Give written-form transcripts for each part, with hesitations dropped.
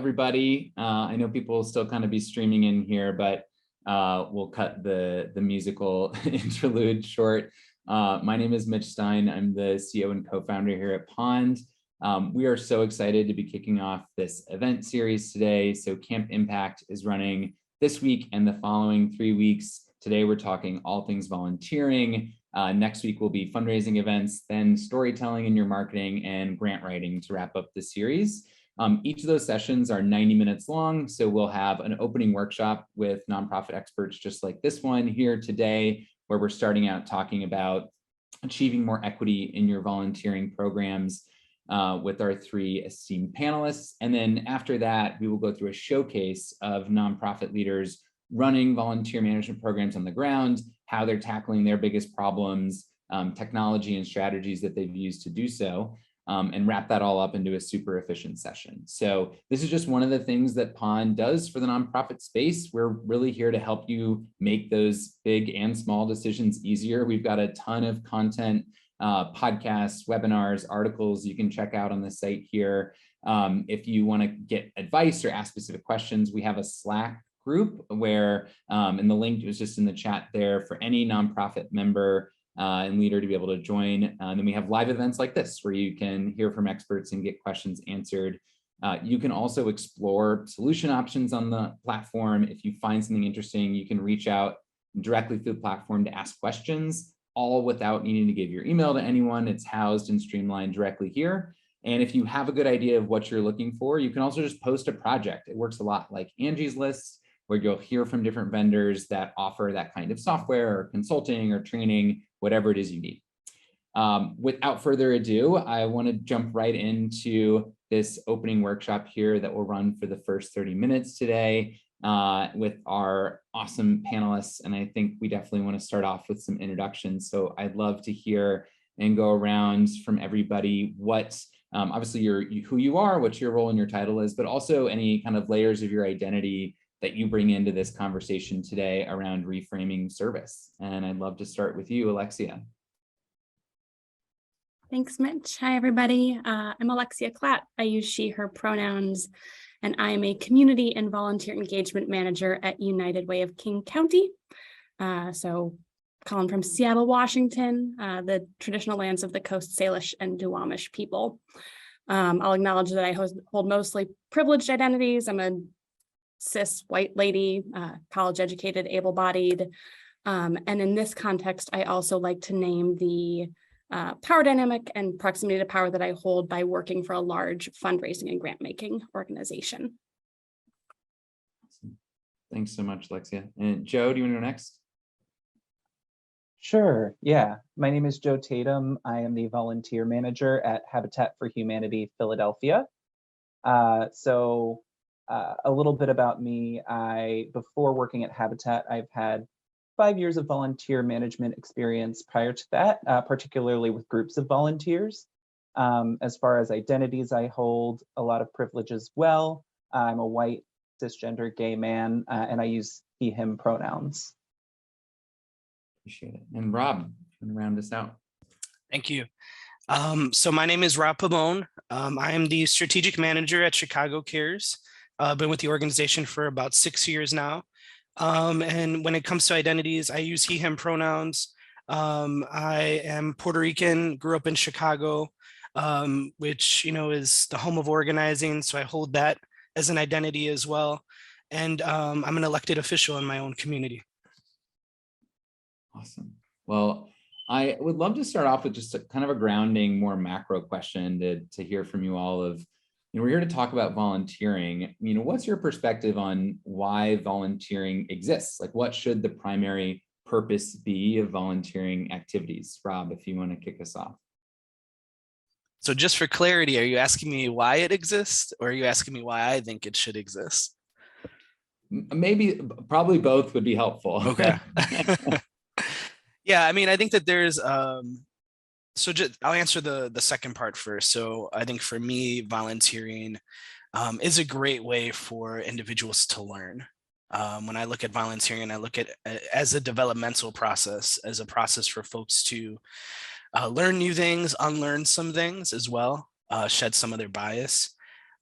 everybody. I know people will still kind of be streaming in here, but we'll cut the musical interlude short. My name is Mitch Stein. I'm the CEO and co-founder here at Pond. We are so excited to be kicking off this event series today. So Camp Impact is running this week and the following 3 weeks. Today, we're talking all things volunteering. Next week will be fundraising events, then storytelling in your marketing and grant writing to wrap up the series. Each of those sessions are 90 minutes long. So we'll have an opening workshop with nonprofit experts just like this one here today, where we're starting out talking about achieving more equity in your volunteering programs with our 3 esteemed panelists. And then after that, we will go through a showcase of nonprofit leaders running volunteer management programs on the ground, how they're tackling their biggest problems, technology and strategies that they've used to do so, and wrap that all up into a super efficient session. So this is just one of the things that Pond does for the nonprofit space. We're really here to help you make those big and small decisions easier. We've got a ton of content, podcasts, webinars, articles you can check out on the site here. If you want to get advice or ask specific questions, we have a Slack group where, and the link was just in the chat there for any nonprofit member and leader to be able to join. And then we have live events like this where you can hear from experts and get questions answered. You can also explore solution options on the platform. If you find something interesting, you can reach out directly through the platform to ask questions, all without needing to give your email to anyone. It's housed and streamlined directly here. And if you have a good idea of what you're looking for, you can also just post a project. It works a lot like Angie's List, where you'll hear from different vendors that offer that kind of software or consulting or training, whatever it is you need. Without further ado, I want to jump right into this opening workshop here that will run for the first 30 minutes today with our awesome panelists. And I think we definitely want to start off with some introductions. So I'd love to hear and go around from everybody what obviously who you are, what your role and your title is, but also any kind of layers of your identity that you bring into this conversation today around reframing service. And I'd love to start with you, Alexia. Thanks, Mitch. Hi, everybody. I'm Alexia Klatt. I use she, her pronouns, and I am a community and volunteer engagement manager at United Way of King County. So calling from Seattle, Washington, the traditional lands of the Coast Salish and Duwamish people. I'll acknowledge that I hold mostly privileged identities. I'm a cis white lady, college educated, able-bodied. And in this context, I also like to name the power dynamic and proximity to power that I hold by working for a large fundraising and grant making organization. Awesome. Thanks so much, Alexia. And Joe, do you want to go next? Sure, yeah. My name is Joe Tatum. I am the volunteer manager at Habitat for Humanity Philadelphia. A little bit about me. Before working at Habitat, I've had 5 years of volunteer management experience prior to that, particularly with groups of volunteers. As far as identities, I hold a lot of privilege as well. I'm a white, cisgender, gay man, and I use he, him pronouns. Appreciate it. And Rob, can you round us out? Thank you. So my name is Rob Pamone. I am the strategic manager at Chicago Cares. I've been with the organization for about 6 years now. And when it comes to identities, I use he, him pronouns. I am Puerto Rican, grew up in Chicago, which, is the home of organizing. So I hold that as an identity as well. And I'm an elected official in my own community. Awesome. Well, I would love to start off with just a kind of a grounding, more macro question to hear from you all of, we're here to talk about volunteering. What's your perspective on why volunteering exists? Like, what should the primary purpose be of volunteering activities? Rob, if you want to kick us off. So just for clarity, are you asking me why it exists, or are you asking me why I think it should exist? Probably both would be helpful. Okay. Yeah, I think that there's, so I'll answer the second part first. So I think for me, volunteering is a great way for individuals to learn. When I look at volunteering, I look at it as a developmental process, as a process for folks to learn new things, unlearn some things as well, shed some of their bias.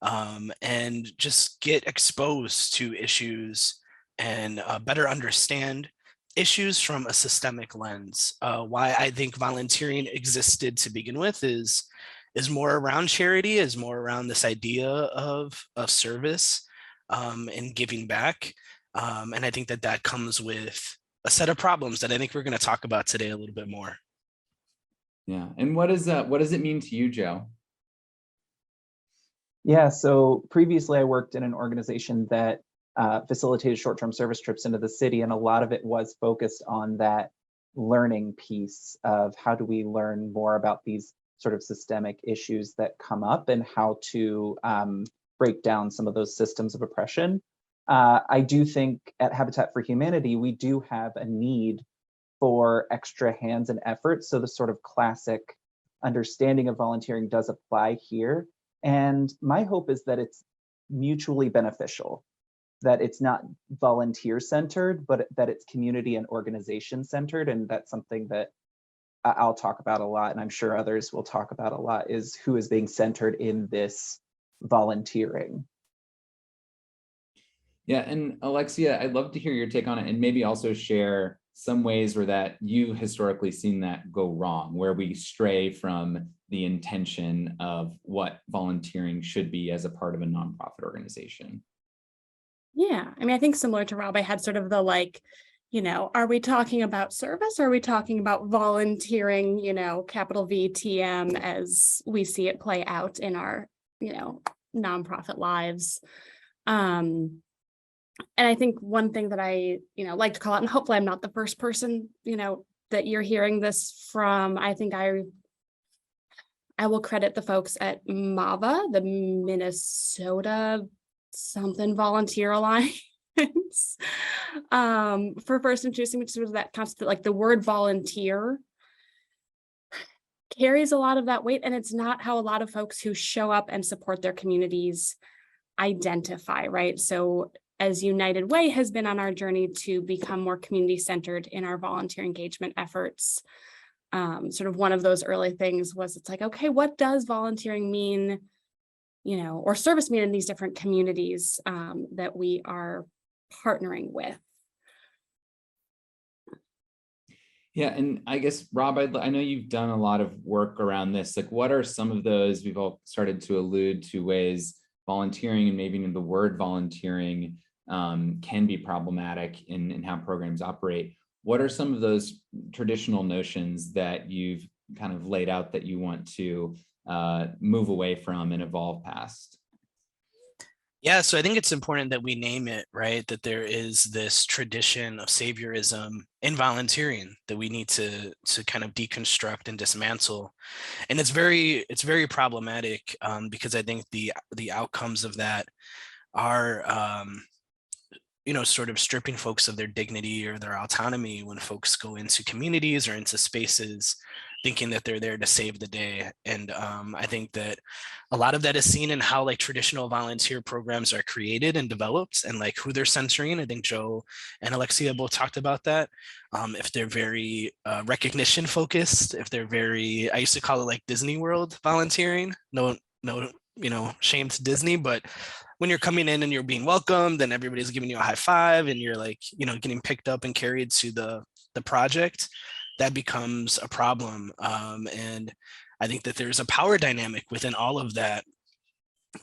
and just get exposed to issues and better understand issues from a systemic lens. Why I think volunteering existed to begin with is more around charity, is more around this idea of service and giving back. And I think that that comes with a set of problems that I think we're going to talk about today a little bit more. Yeah. And what does it mean to you, Joe? Yeah, so previously I worked in an organization that facilitated short-term service trips into the city, and a lot of it was focused on that learning piece of how do we learn more about these sort of systemic issues that come up and how to break down some of those systems of oppression. I do think at Habitat for Humanity, we do have a need for extra hands and effort. So the sort of classic understanding of volunteering does apply here. And my hope is that it's mutually beneficial, that it's not volunteer centered, but that it's community and organization centered. And that's something that I'll talk about a lot, and I'm sure others will talk about a lot, is who is being centered in this volunteering. Yeah, and Alexia, I'd love to hear your take on it, and maybe also share some ways where that you've historically seen that go wrong, where we stray from the intention of what volunteering should be as a part of a nonprofit organization. Yeah, I mean, I think similar to Rob, I had sort of the like, are we talking about service? Or are we talking about volunteering, capital VTM as we see it play out in our, nonprofit lives? And I think one thing that I, like to call out, and hopefully I'm not the first person, that you're hearing this from, I think I will credit the folks at MAVA, the Minnesota something volunteer alliance, for first introducing me to that concept, like the word volunteer carries a lot of that weight, and it's not how a lot of folks who show up and support their communities identify, right? So as United Way has been on our journey to become more community-centered in our volunteer engagement efforts, sort of one of those early things was, it's like, okay, what does volunteering mean, or service mean in these different communities that we are partnering with? Yeah, and I guess, Rob, I know you've done a lot of work around this. Like, what are some of those, we've all started to allude to ways volunteering and maybe even the word volunteering can be problematic in how programs operate. What are some of those traditional notions that you've kind of laid out that you want to move away from and evolve past? Yeah, so I think it's important that we name it, right? That there is this tradition of saviorism in volunteering that we need to kind of deconstruct and dismantle. And it's very problematic because I think the outcomes of that are sort of stripping folks of their dignity or their autonomy when folks go into communities or into spaces thinking that they're there to save the day. And I think that a lot of that is seen in how like traditional volunteer programs are created and developed and like who they're censoring. I think Joe and Alexia both talked about that. If they're very recognition focused, if they're very, I used to call it like Disney World volunteering. No, shame to Disney, but when you're coming in and you're being welcomed and everybody's giving you a high five and you're like, getting picked up and carried to the project, that becomes a problem. And I think that there's a power dynamic within all of that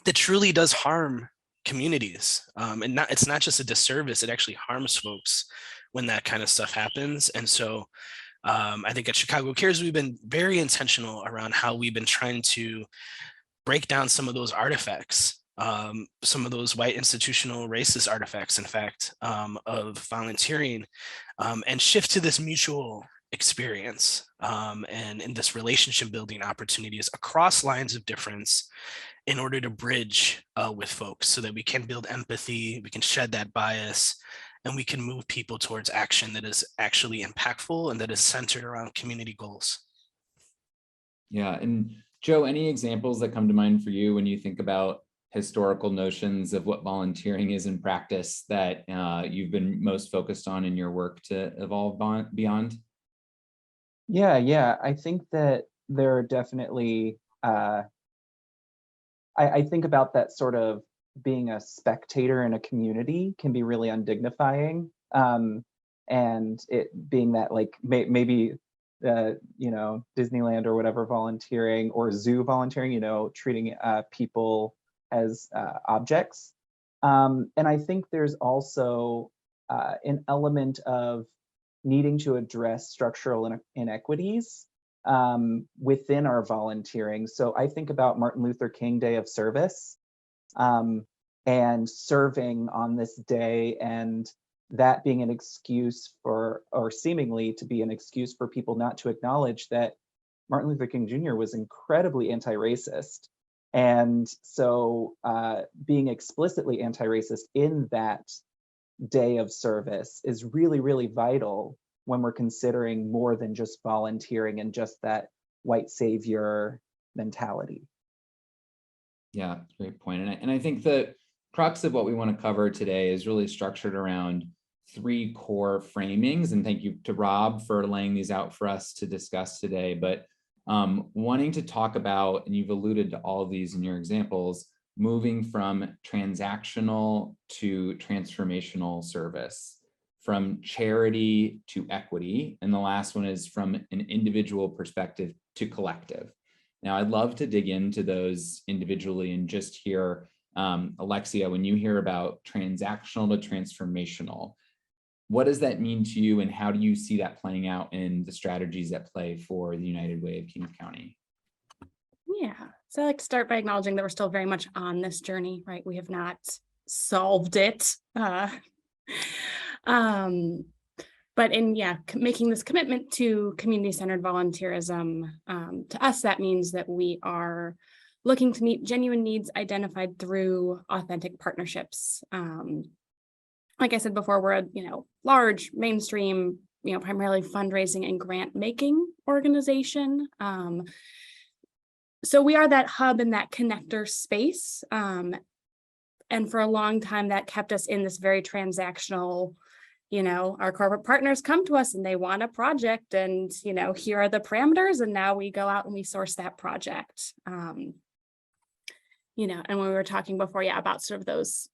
that truly does harm communities. And it's not just a disservice, it actually harms folks when that kind of stuff happens. And so I think at Chicago Cares, we've been very intentional around how we've been trying to break down some of those artifacts, some of those white institutional racist artifacts, in fact, of volunteering, and shift to this mutual experience and in this relationship building opportunities across lines of difference in order to bridge with folks so that we can build empathy, we can shed that bias, and we can move people towards action that is actually impactful and that is centered around community goals. Yeah, and Joe, any examples that come to mind for you when you think about historical notions of what volunteering is in practice that you've been most focused on in your work to evolve beyond? Yeah, I think that there are definitely I think about that sort of being a spectator in a community can be really undignifying. And it being that like maybe you know, Disneyland or whatever volunteering, or zoo volunteering, you know, treating people as objects. And I think there's also an element of needing to address structural inequities within our volunteering. So I think about Martin Luther King Day of Service, and serving on this day, and that being an excuse for, or seemingly to be an excuse for people not to acknowledge that Martin Luther King Jr. was incredibly anti-racist. And so being explicitly anti-racist in that day of service is really, really vital when we're considering more than just volunteering and just that white savior mentality. Yeah, great point. And I think the crux of what we want to cover today is really structured around 3 core framings. And thank you to Rob for laying these out for us to discuss today. But wanting to talk about, and you've alluded to all of these in your examples, moving from transactional to transformational service, from charity to equity. And the last one is from an individual perspective to collective. Now, I'd love to dig into those individually and just hear, Alexia, when you hear about transactional to transformational, what does that mean to you, and how do you see that playing out in the strategies at play for the United Way of King County? Yeah, so I like to start by acknowledging that we're still very much on this journey, right? We have not solved it. But in making this commitment to community-centered volunteerism, to us, that means that we are looking to meet genuine needs identified through authentic partnerships. Like I said before, we're a large mainstream, primarily fundraising and grant making organization. So we are that hub and that connector space. And for a long time, that kept us in this very transactional, our corporate partners come to us and they want a project, and, here are the parameters, and now we go out and we source that project. And when we were talking before, about sort of those,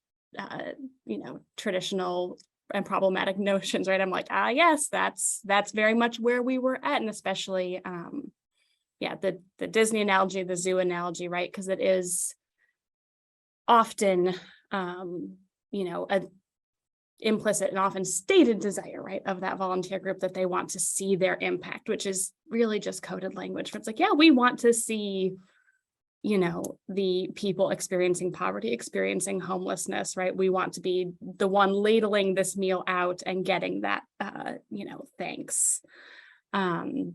traditional and problematic notions, right? I'm like, yes, that's very much where we were at. And especially, the Disney analogy, the zoo analogy, right? Because it is often, a implicit and often stated desire, right, of that volunteer group, that they want to see their impact, which is really just coded language. It's like, we want to see, the people experiencing poverty, experiencing homelessness, right? We want to be the one ladling this meal out and getting that, thanks. And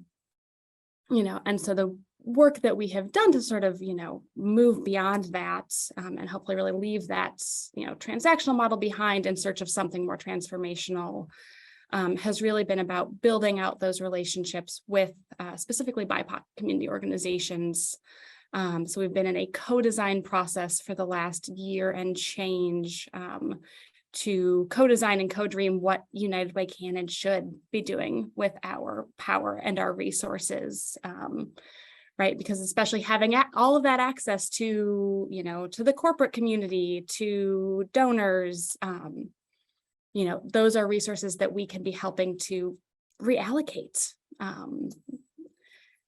so the work that we have done to sort of, move beyond that, and hopefully really leave that, transactional model behind in search of something more transformational, has really been about building out those relationships with specifically BIPOC community organizations. So we've been in a co-design process for the last year and change, to co-design and co-dream what United Way can and should be doing with our power and our resources, right? Because especially having all of that access to, to the corporate community, to donors, those are resources that we can be helping to reallocate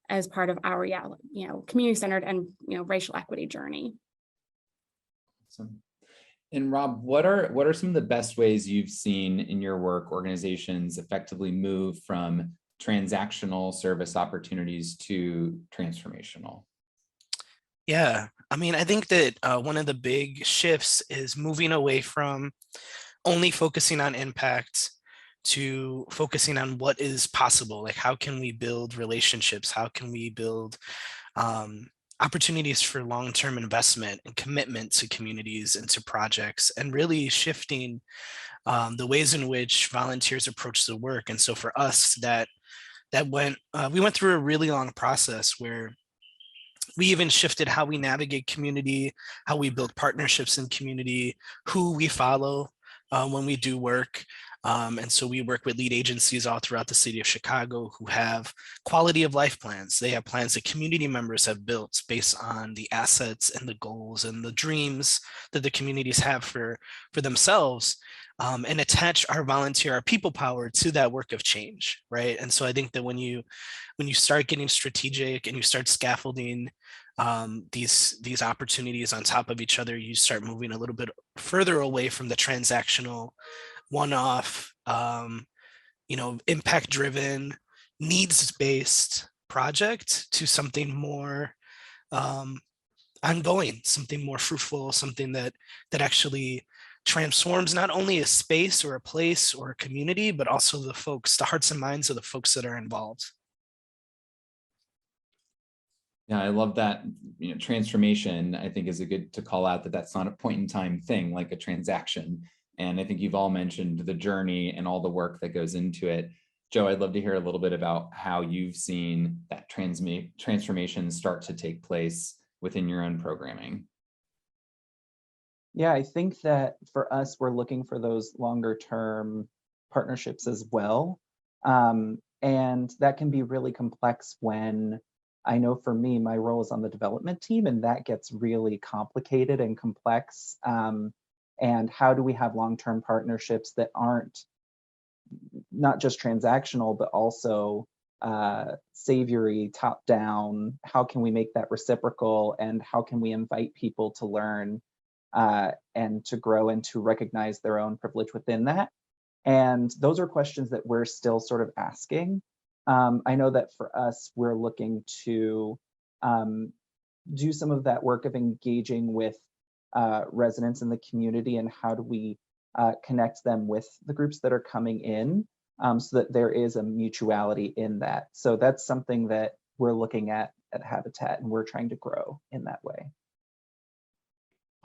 as part of our, community-centered and, racial equity journey. Awesome. And Rob, what are some of the best ways you've seen in your work organizations effectively move from transactional service opportunities to transformational? Yeah, I think that one of the big shifts is moving away from only focusing on impact to focusing on what is possible. Like, how can we build relationships? How can we build opportunities for long-term investment and commitment to communities and to projects, and really shifting the ways in which volunteers approach the work. And so for us, we went through a really long process where we even shifted how we navigate community, how we build partnerships in community, who we follow when we do work. And so we work with lead agencies all throughout the city of Chicago who have quality of life plans. They have plans that community members have built based on the assets and the goals and the dreams that the communities have for themselves, and attach our people power to that work of change, right? And so I think that when you start getting strategic and you start scaffolding these opportunities on top of each other, you start moving a little bit further away from the transactional, one-off, impact-driven, needs-based project to something more ongoing, something more fruitful, something that actually transforms not only a space or a place or a community, but also the hearts and minds of the folks that are involved. Yeah, I love that. Transformation, I think, is a good to call out that that's not a point in time thing like a transaction. And I think you've all mentioned the journey and all the work that goes into it. Joe, I'd love to hear a little bit about how you've seen that transformation start to take place within your own programming. Yeah, I think that for us, we're looking for those longer term partnerships as well. And that can be really complex when, I know for me, my role is on the development team, and that gets really complicated and complex. And how do we have long-term partnerships that aren't not just transactional, but also savory, top down? How can we make that reciprocal, and how can we invite people to learn and to grow and to recognize their own privilege within that? And those are questions that we're still sort of asking. I know that for us, we're looking to do some of that work of engaging with residents in the community, and how do we connect them with the groups that are coming in, so that there is a mutuality in that. So that's something that we're looking at Habitat, and we're trying to grow in that way.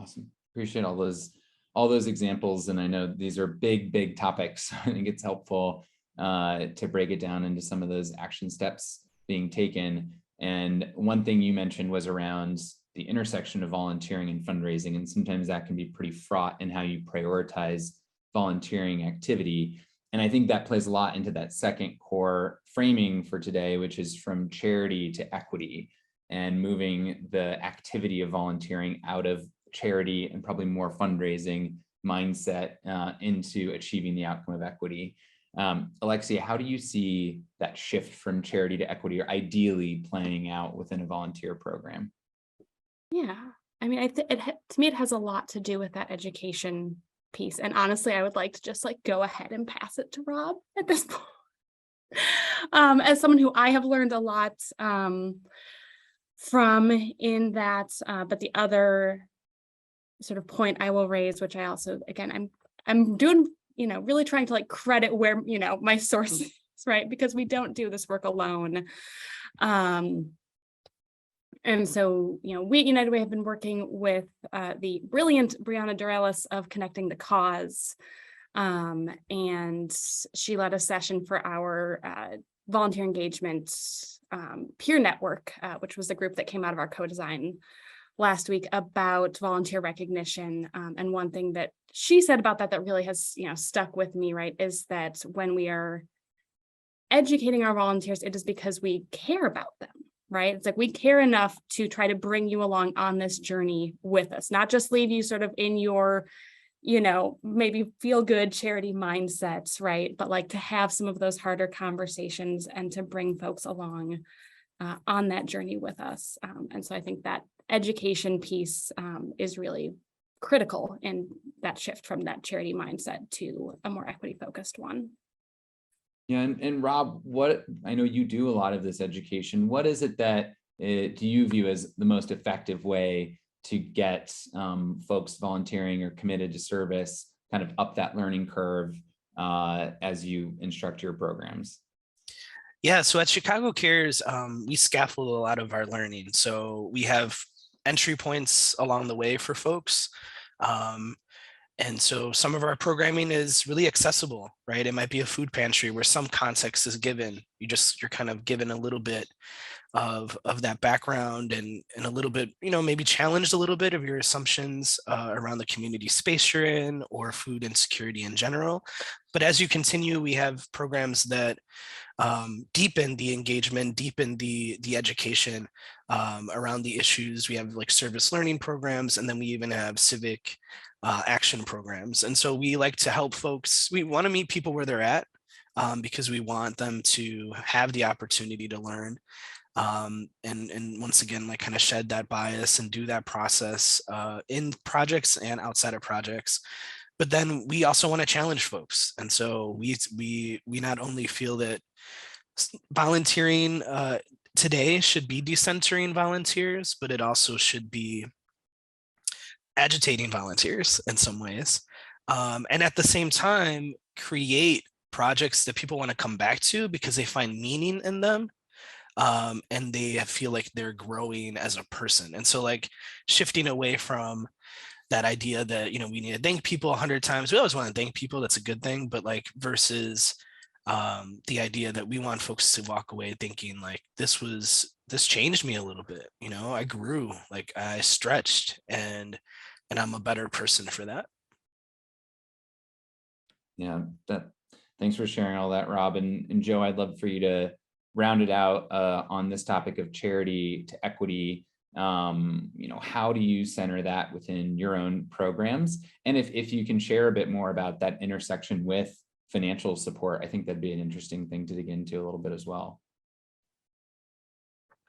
Awesome. Appreciate all those examples. And I know these are big topics. I think it's helpful to break it down into some of those action steps being taken. And one thing you mentioned was around the intersection of volunteering and fundraising. And sometimes that can be pretty fraught in how you prioritize volunteering activity. And I think that plays a lot into that second core framing for today, which is from charity to equity, and moving the activity of volunteering out of charity and probably more fundraising mindset into achieving the outcome of equity. Alexia, how do you see that shift from charity to equity, or ideally playing out within a volunteer program? Yeah, I mean, to me, it has a lot to do with that education piece. And honestly, I would like to just go ahead and pass it to Rob at this point. As someone who I have learned a lot from in that, but the other sort of point I will raise, which I also, again, I'm doing, really trying to credit where, my source is, right? Because we don't do this work alone. And so, we at United Way have been working with the brilliant Brianna Dorelis of Connecting the Cause. And she led a session for our volunteer engagement peer network, which was the group that came out of our co-design last week, about volunteer recognition. And one thing that she said about that really has, stuck with me, right, is that when we are educating our volunteers, it is because we care about them. Right? It's we care enough to try to bring you along on this journey with us, not just leave you sort of in your, maybe feel good charity mindsets, right? But to have some of those harder conversations and to bring folks along on that journey with us. And so I think that education piece is really critical in that shift from that charity mindset to a more equity focused one. Yeah, and Rob, I know you do a lot of this education. What is it that do you view as the most effective way to get folks volunteering or committed to service kind of up that learning curve as you instruct your programs? Yeah, so at Chicago Cares, we scaffold a lot of our learning. So we have entry points along the way for folks. And so some of our programming is really accessible, right? It might be a food pantry where some context is given. You're kind of given a little bit of that background and a little bit, maybe challenged a little bit of your assumptions around the community space you're in or food insecurity in general. But as you continue, we have programs that deepen the engagement, deepen the education around the issues. We have like service learning programs, and then we even have civic action programs. And so we like to help folks. We want to meet people where they're at because we want them to have the opportunity to learn. And once again, like kind of shed that bias and do that process in projects and outside of projects. But then we also want to challenge folks. And so we not only feel that volunteering today should be decentering volunteers, but it also should be agitating volunteers in some ways. And at the same time, create projects that people want to come back to because they find meaning in them. And they feel like they're growing as a person. And so like shifting away from that idea that, we need to thank people 100 times. We always want to thank people. That's a good thing. But like versus the idea that we want folks to walk away thinking like this changed me a little bit. I grew, like I stretched and I'm a better person for that. Yeah, thanks for sharing all that, Rob. And Joe, I'd love for you to round it out on this topic of charity to equity. How do you center that within your own programs? And if you can share a bit more about that intersection with financial support, I think that'd be an interesting thing to dig into a little bit as well.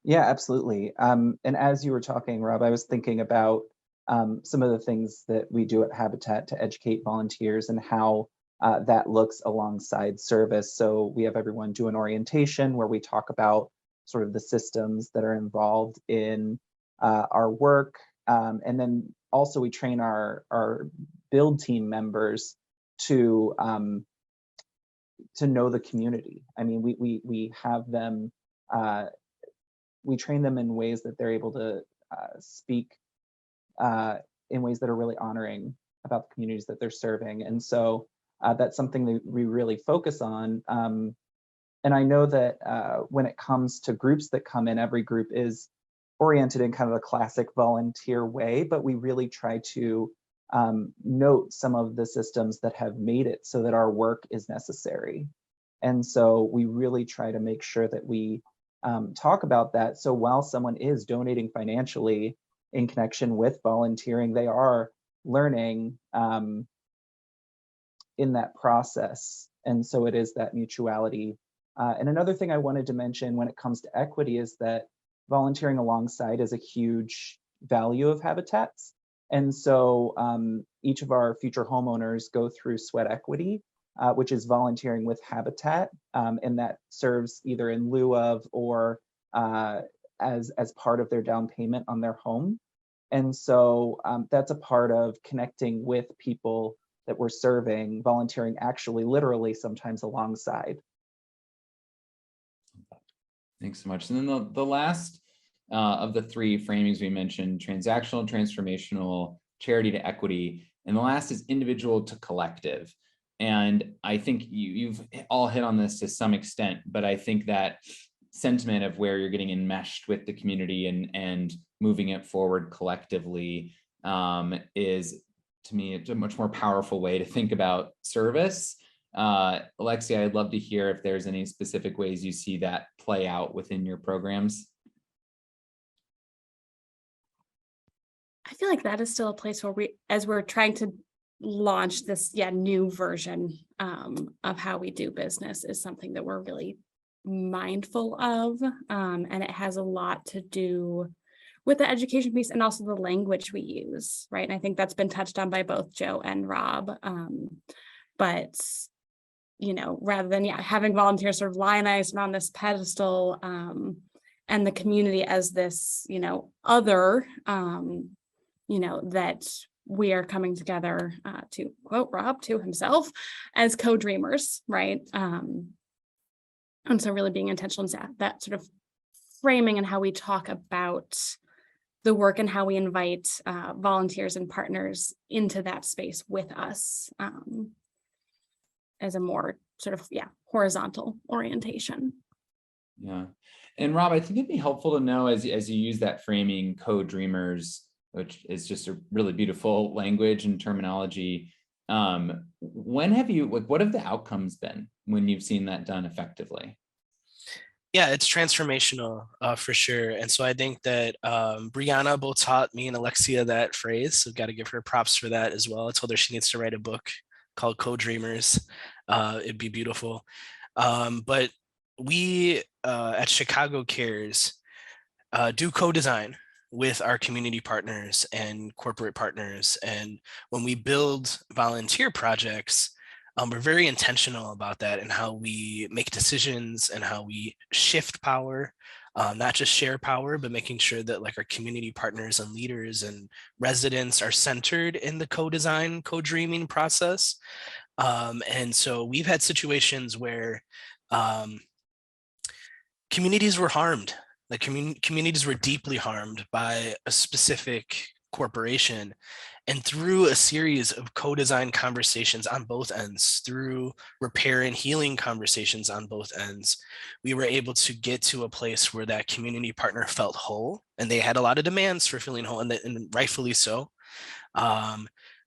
Yeah, absolutely. And as you were talking, Rob, I was thinking about some of the things that we do at Habitat to educate volunteers and how that looks alongside service. So we have everyone do an orientation where we talk about sort of the systems that are involved in our work. And then also we train our build team members to know the community. I mean, we have them, we train them in ways that they're able to speak in ways that are really honoring about the communities that they're serving. And so that's something that we really focus on. And I know that when it comes to groups that come in, every group is oriented in kind of a classic volunteer way, but we really try to note some of the systems that have made it so that our work is necessary. And so we really try to make sure that we talk about that. So while someone is donating financially in connection with volunteering, they are learning in that process. And so it is that mutuality. And another thing I wanted to mention when it comes to equity is that volunteering alongside is a huge value of Habitat's. And so each of our future homeowners go through Sweat Equity, which is volunteering with Habitat, and that serves either in lieu of or as part of their down payment on their home. And so that's a part of connecting with people that we're serving, volunteering actually literally sometimes alongside. Thanks so much. And then the last of the three framings we mentioned, transactional, transformational, charity to equity, and the last is individual to collective. And I think you've all hit on this to some extent, but I think that sentiment of where you're getting enmeshed with the community and moving it forward collectively is, to me, it's a much more powerful way to think about service. Alexia, I'd love to hear if there's any specific ways you see that play out within your programs. I feel like that is still a place where as we're trying to launch this new version of how we do business, is something that we're really mindful of. And it has a lot to do with the education piece and also the language we use, right? And I think that's been touched on by both Joe and Rob. But rather than having volunteers sort of lionized on this pedestal and the community as this, other, that we are coming together to quote Rob to himself as co-dreamers, right? And so really being intentional in that sort of framing and how we talk about the work and how we invite volunteers and partners into that space with us as a more sort of, horizontal orientation. Yeah. And Rob, I think it'd be helpful to know as you use that framing, co-dreamers, which is just a really beautiful language and terminology. When have you, like, what have the outcomes been when you've seen that done effectively? Yeah, it's transformational for sure. And so I think that Brianna both taught me and Alexia that phrase. So got to give her props for that as well. I told her she needs to write a book called Co-Dreamers. It'd be beautiful. But we at Chicago Cares do co-design with our community partners and corporate partners. And when we build volunteer projects, we're very intentional about that and how we make decisions and how we shift power, not just share power, but making sure that like our community partners and leaders and residents are centered in the co-design, co-dreaming process. And so we've had situations where communities were harmed. Like communities were deeply harmed by a specific corporation. And through a series of co-design conversations on both ends, through repair and healing conversations on both ends, we were able to get to a place where that community partner felt whole. And they had a lot of demands for feeling whole, and rightfully so.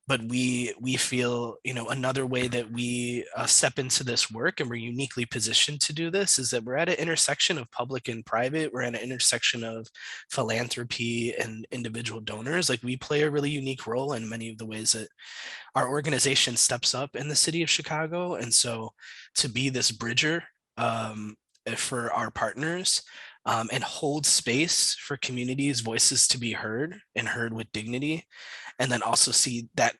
But we feel, another way that we step into this work, and we're uniquely positioned to do this, is that we're at an intersection of public and private. We're at an intersection of philanthropy and individual donors. Like, we play a really unique role in many of the ways that our organization steps up in the city of Chicago. And so to be this bridger for our partners, and hold space for communities' voices to be heard and heard with dignity, and then also see that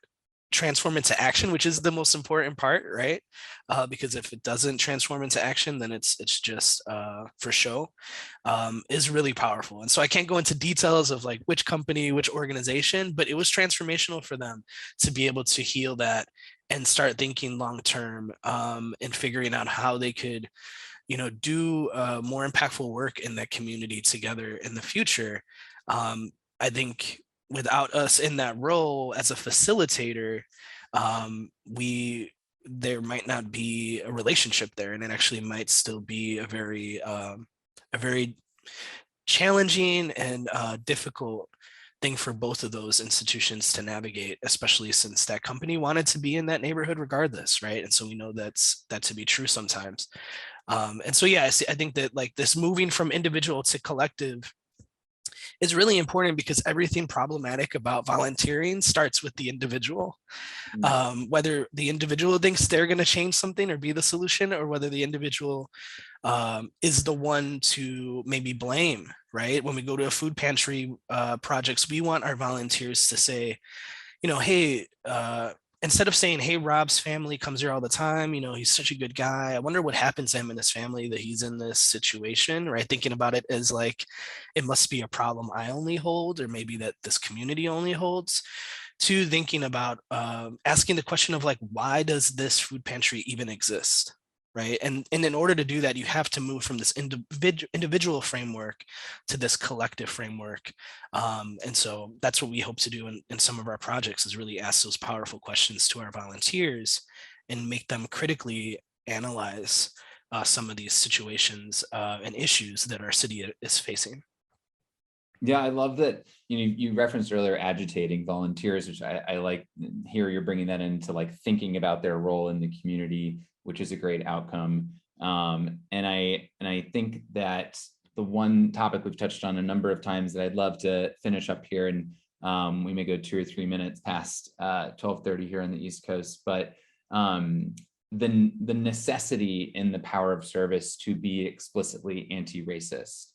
transform into action, which is the most important part, right? Because if it doesn't transform into action, then it's just for show, is really powerful. And so I can't go into details of like which company, which organization, but it was transformational for them to be able to heal that and start thinking long term, and figuring out how they could do more impactful work in that community together in the future. I think without us in that role as a facilitator, there might not be a relationship there, and it actually might still be a very challenging and difficult thing for both of those institutions to navigate, especially since that company wanted to be in that neighborhood regardless, right? And so we know that to be true sometimes. And so, yeah, I think that like this moving from individual to collective is really important, because everything problematic about volunteering starts with the individual. Whether the individual thinks they're going to change something or be the solution, or whether the individual is the one to maybe blame, right? When we go to a food pantry projects, we want our volunteers to say, hey, instead of saying, hey, Rob's family comes here all the time, he's such a good guy, I wonder what happens to him and his family that he's in this situation, right? Thinking about it as like, it must be a problem I only hold, or maybe that this community only holds, to thinking about asking the question of like, why does this food pantry even exist? Right. And in order to do that, you have to move from this individual framework to this collective framework. And so that's what we hope to do in some of our projects, is really ask those powerful questions to our volunteers and make them critically analyze some of these situations and issues that our city is facing. Yeah, I love that. You referenced earlier agitating volunteers, which I like. Here you're bringing that into like thinking about their role in the community, which is a great outcome. And I think that the one topic we've touched on a number of times that I'd love to finish up here, and we may go 2 or 3 minutes past 12:30 here on the East Coast, but the necessity in the power of service to be explicitly anti-racist.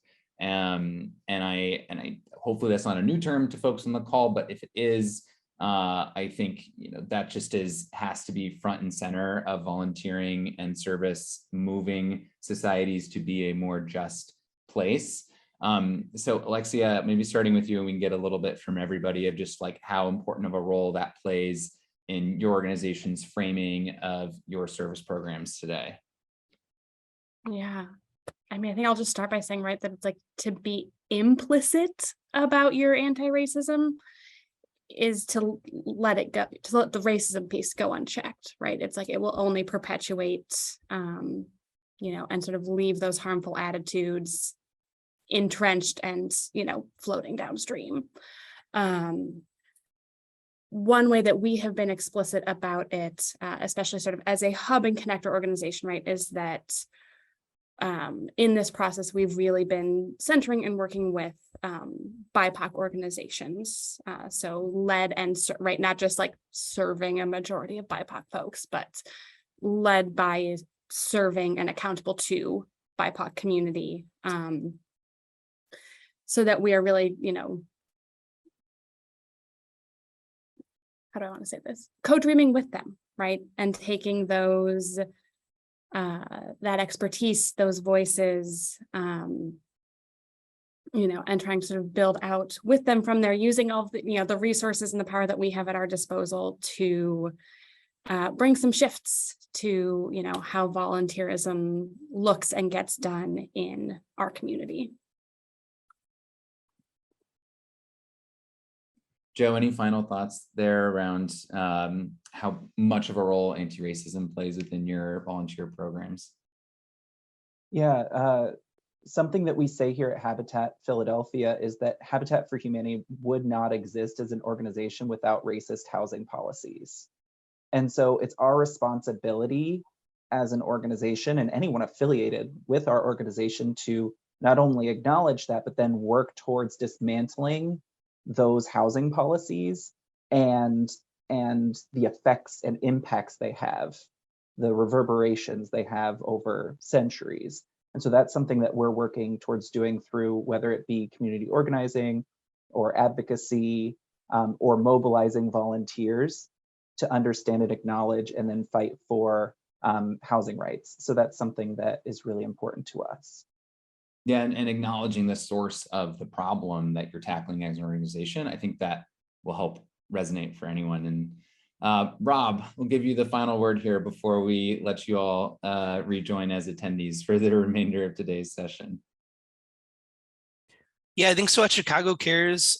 And I hopefully that's not a new term to folks on the call, but if it is, I think that just has to be front and center of volunteering and service, moving societies to be a more just place. So Alexia, maybe starting with you, and we can get a little bit from everybody of just like how important of a role that plays in your organization's framing of your service programs today. Yeah. I mean, I think I'll just start by saying, right, that it's like to be implicit about your anti-racism is to let it go, to let the racism piece go unchecked, right? It's like it will only perpetuate, you know, and sort of leave those harmful attitudes entrenched and, you know, floating downstream. One way that we have been explicit about it, especially sort of as a hub and connector organization, right, is that in this process, we've really been centering and working with BIPOC organizations. So led and, right, not just like serving a majority of BIPOC folks, but led by serving and accountable to BIPOC community. So that we are really, you know, how do I want to say this? Co-dreaming with them, right? And taking those, that expertise, those voices, you know, and trying to sort of build out with them from there, using all of the, you know, the resources and the power that we have at our disposal to bring some shifts to, you know, how volunteerism looks and gets done in our community. Joe, any final thoughts there around how much of a role anti-racism plays within your volunteer programs? Yeah, something that we say here at Habitat Philadelphia is that Habitat for Humanity would not exist as an organization without racist housing policies. And so it's our responsibility as an organization and anyone affiliated with our organization to not only acknowledge that, but then work towards dismantling those housing policies and the effects and impacts they have, the reverberations they have over centuries. And so that's something that we're working towards doing through whether it be community organizing or advocacy or mobilizing volunteers to understand and acknowledge and then fight for housing rights. So that's something that is really important to us. Yeah, and acknowledging the source of the problem that you're tackling as an organization, I think that will help resonate for anyone. And Rob, we'll give you the final word here before we let you all rejoin as attendees for the remainder of today's session. Yeah, I think so. At Chicago Cares,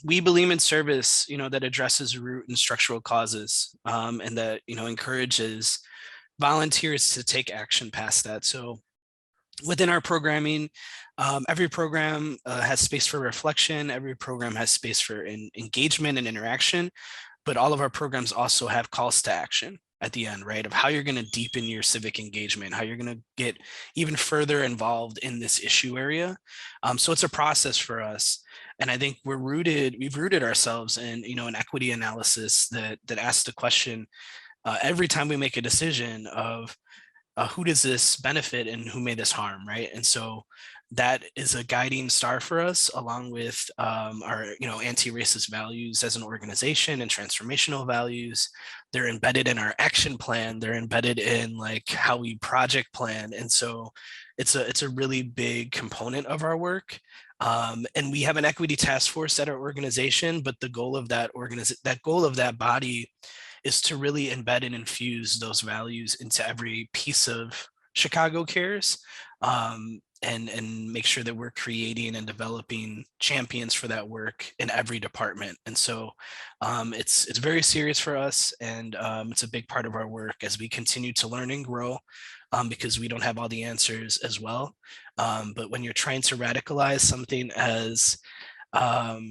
we believe in service, you know, that addresses root and structural causes, and that, you know, encourages volunteers to take action past that. So within our programming, every program has space for reflection. Every program has space for engagement and interaction, but all of our programs also have calls to action at the end, right? Of how you're going to deepen your civic engagement, how you're going to get even further involved in this issue area. So it's a process for us. And I think we've rooted ourselves in, you know, an equity analysis that asks the question every time we make a decision of who does this benefit and who may this harm, right? And so that is a guiding star for us, along with our, you know, anti-racist values as an organization and transformational values. They're embedded in our action plan. They're embedded in like how we project plan. And so it's a really big component of our work. And we have an equity task force at our organization, but the goal of that body is to really embed and infuse those values into every piece of Chicago Cares, and make sure that we're creating and developing champions for that work in every department. And so it's very serious for us, and it's a big part of our work as we continue to learn and grow, because we don't have all the answers as well. But when you're trying to radicalize something as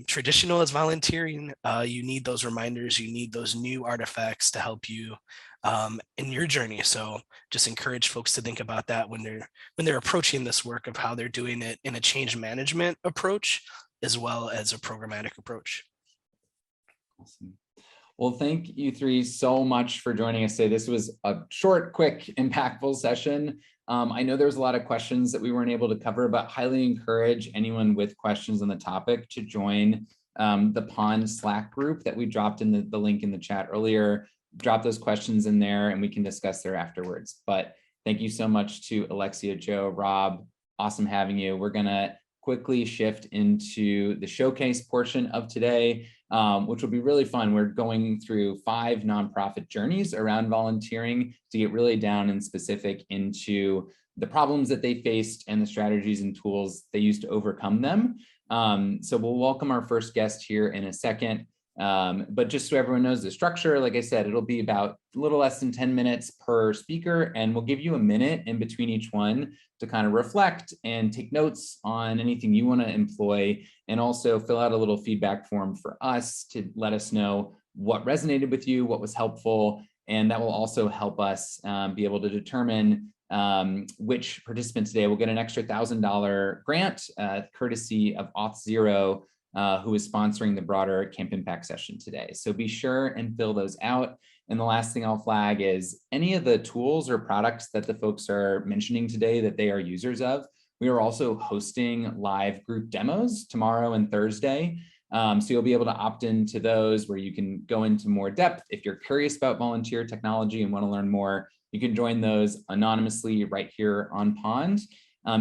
traditional as volunteering, you need those reminders, you need those new artifacts to help you in your journey. So just encourage folks to think about that when they're approaching this work, of how they're doing it in a change management approach as well as a programmatic approach. Awesome. Well, thank you three so much for joining us today. This was a short, quick, impactful session. I know there's a lot of questions that we weren't able to cover, but highly encourage anyone with questions on the topic to join the Pond Slack group that we dropped in the link in the chat earlier. Drop those questions in there and we can discuss there afterwards. But thank you so much to Alexia, Joe, Rob. Awesome having you. We're gonna quickly shift into the showcase portion of today. which will be really fun. We're going through 5 nonprofit journeys around volunteering to get really down and specific into the problems that they faced and the strategies and tools they used to overcome them. So we'll welcome our first guest here in a second. But just so everyone knows the structure, like I said, it'll be about a little less than 10 minutes per speaker, and we'll give you a minute in between each one to kind of reflect and take notes on anything you want to employ, and also fill out a little feedback form for us to let us know what resonated with you, what was helpful, and that will also help us be able to determine which participant today will get an extra $1,000 grant, courtesy of Auth0, who is sponsoring the broader Camp Impact session today. So be sure and fill those out. And the last thing I'll flag is any of the tools or products that the folks are mentioning today that they are users of. We are also hosting live group demos tomorrow and Thursday. So you'll be able to opt into those where you can go into more depth. If you're curious about volunteer technology and want to learn more, you can join those anonymously right here on Pond.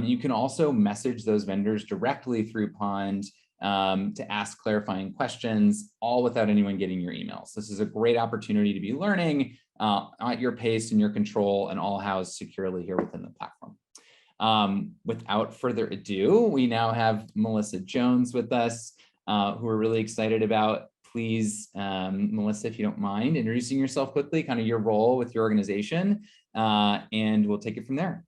You can also message those vendors directly through Pond to ask clarifying questions, all without anyone getting your emails. This is a great opportunity to be learning at your pace and your control, and all housed securely here within the platform. Without further ado, we now have Melissa Jones with us, who we're really excited about. Please, Melissa, if you don't mind, introducing yourself quickly, kind of your role with your organization, and we'll take it from there.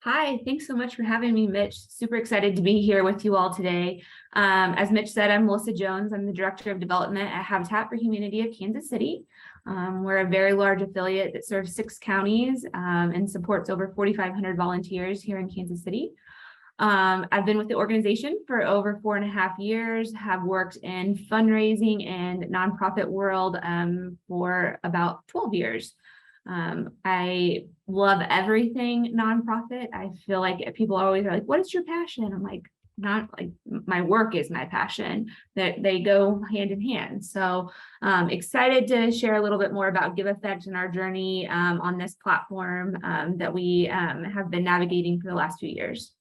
Hi, thanks so much for having me, Mitch. Super excited to be here with you all today. As Mitch said, I'm Melissa Jones. I'm the Director of Development at Habitat for Humanity of Kansas City. We're a very large affiliate that serves 6 counties and supports over 4,500 volunteers here in Kansas City. I've been with the organization for over 4.5 years, have worked in fundraising and nonprofit world for about 12 years. I love everything nonprofit. I feel like people always are like, what is your passion? I'm like, not like my work is my passion, that they go hand in hand. So excited to share a little bit more about Give Effect and our journey on this platform that we have been navigating for the last few years.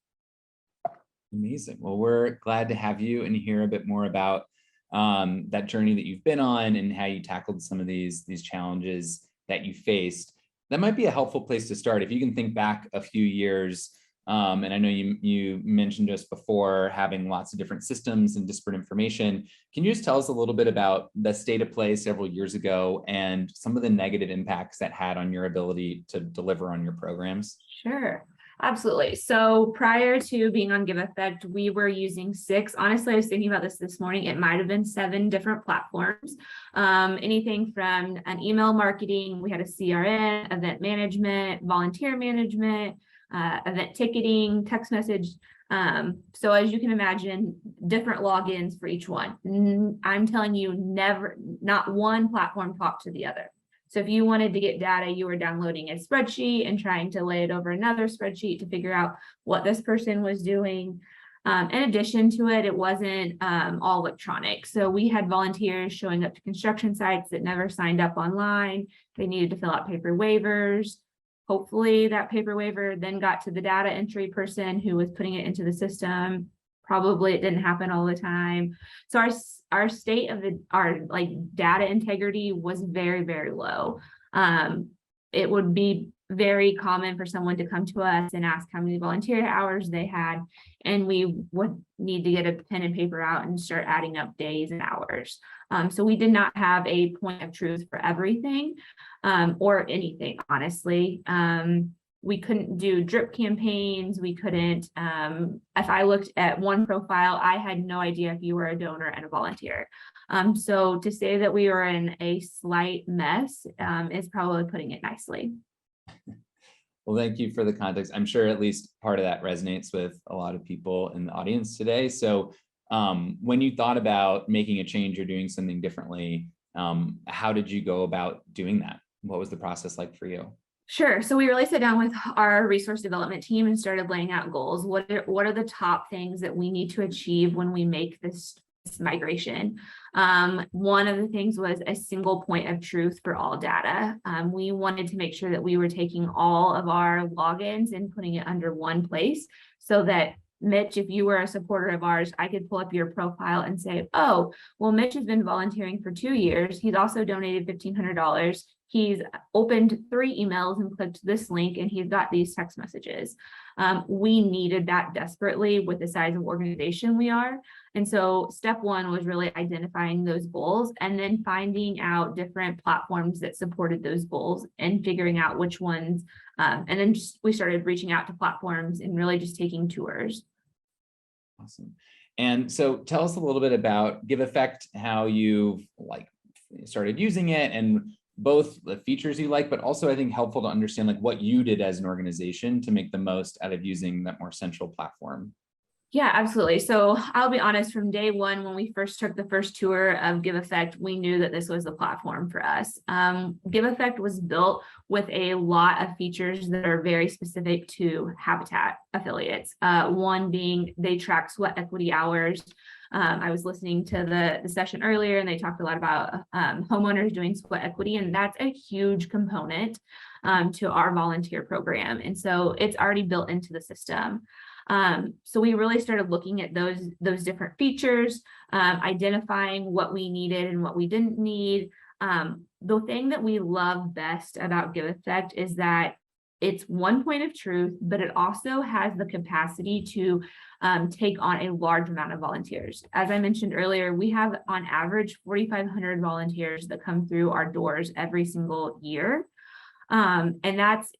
Amazing. Well, we're glad to have you and hear a bit more about that journey that you've been on and how you tackled some of these challenges that you faced. That might be a helpful place to start. If you can think back a few years, and I know you mentioned just before having lots of different systems and disparate information. Can you just tell us a little bit about the state of play several years ago and some of the negative impacts that had on your ability to deliver on your programs? Sure. Absolutely. So prior to being on Give Effect, we were using 6. Honestly, I was thinking about this morning. It might have been 7 different platforms. Anything from an email marketing, we had a CRM, event management, volunteer management, event ticketing, text message. So as you can imagine, different logins for each one. I'm telling you, not one platform talked to the other. So if you wanted to get data, you were downloading a spreadsheet and trying to lay it over another spreadsheet to figure out what this person was doing. In addition to it, it wasn't all electronic. So we had volunteers showing up to construction sites that never signed up online. They needed to fill out paper waivers. Hopefully that paper waiver then got to the data entry person who was putting it into the system. Probably it didn't happen all the time. So our state of our data integrity was very, very low. It would be very common for someone to come to us and ask how many volunteer hours they had, and we would need to get a pen and paper out and start adding up days and hours. So we did not have a point of truth for everything or anything, honestly. We couldn't do drip campaigns. We couldn't, if I looked at one profile, I had no idea if you were a donor and a volunteer. So to say that we were in a slight mess is probably putting it nicely. Well, thank you for the context. I'm sure at least part of that resonates with a lot of people in the audience today. So when you thought about making a change or doing something differently, how did you go about doing that? What was the process like for you? Sure. So we really sat down with our resource development team and started laying out goals. What are the top things that we need to achieve when we make this migration? One of the things was a single point of truth for all data. We wanted to make sure that we were taking all of our logins and putting it under one place so that Mitch, if you were a supporter of ours, I could pull up your profile and say, oh, well, Mitch has been volunteering for 2 years. He's also donated $1,500. He's opened 3 emails and clicked this link, and he's got these text messages. We needed that desperately with the size of organization we are. And so step 1 was really identifying those goals and then finding out different platforms that supported those goals and figuring out which ones. And then we started reaching out to platforms and really just taking tours. Awesome. And so tell us a little bit about GiveEffect, how you've started using it, and both the features you like, but also I think helpful to understand what you did as an organization to make the most out of using that more central platform. Yeah, absolutely. So I'll be honest, from day one, when we first took the first tour of GiveEffect, we knew that this was the platform for us. GiveEffect was built with a lot of features that are very specific to Habitat affiliates. One being they track sweat equity hours. I was listening to the session earlier, and they talked a lot about homeowners doing sweat equity, and that's a huge component to our volunteer program. And so it's already built into the system. So we really started looking at those different features, identifying what we needed and what we didn't need. The thing that we love best about GiveEffect is that it's one point of truth, but it also has the capacity to take on a large amount of volunteers. As I mentioned earlier, we have on average 4,500 volunteers that come through our doors every single year. And that's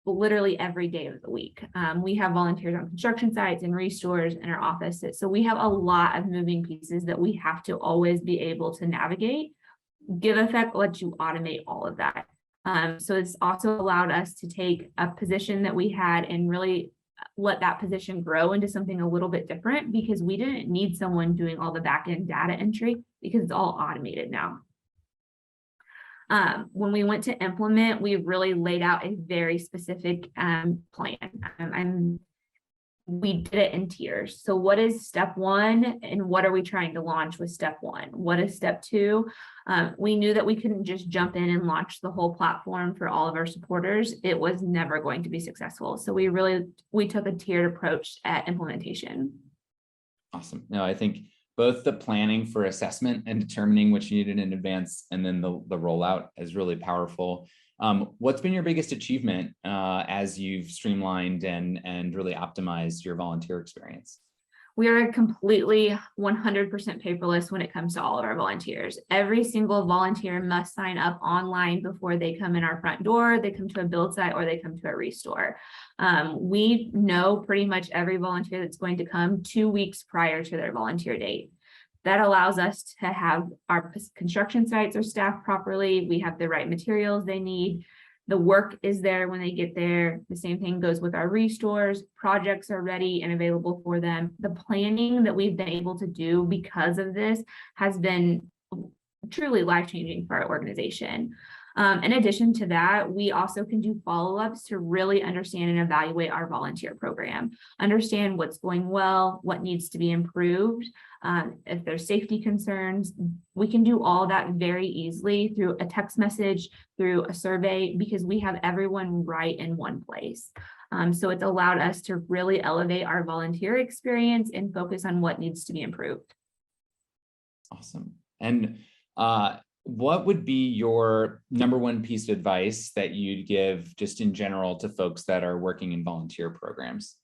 literally every day of the week. We have volunteers on construction sites and restores in our offices. So we have a lot of moving pieces that we have to always be able to navigate. GiveEffect lets you automate all of that. So it's also allowed us to take a position that we had and really let that position grow into something a little bit different, because we didn't need someone doing all the back end data entry because it's all automated now. When we went to implement, we really laid out a very specific plan. We did it in tiers. So what is step 1 and what are we trying to launch with step 1? What is step 2? We knew that we couldn't just jump in and launch the whole platform for all of our supporters. It was never going to be successful. So we took a tiered approach at implementation. Awesome. No, I think both the planning for assessment and determining what you needed in advance, and then the rollout is really powerful. What's been your biggest achievement as you've streamlined and really optimized your volunteer experience? We are completely 100% paperless when it comes to all of our volunteers. Every single volunteer must sign up online before they come in our front door, they come to a build site, or they come to a restore. We know pretty much every volunteer that's going to come 2 weeks prior to their volunteer date. That allows us to have our construction sites are staffed properly. We have the right materials they need. The work is there when they get there. The same thing goes with our restores. Projects are ready and available for them. The planning that we've been able to do because of this has been truly life-changing for our organization. In addition to that, we also can do follow-ups to really understand and evaluate our volunteer program, understand what's going well, what needs to be improved. If there's safety concerns, we can do all that very easily through a text message, through a survey, because we have everyone right in one place. So it's allowed us to really elevate our volunteer experience and focus on what needs to be improved. Awesome. And what would be your number one piece of advice that you'd give just in general to folks that are working in volunteer programs?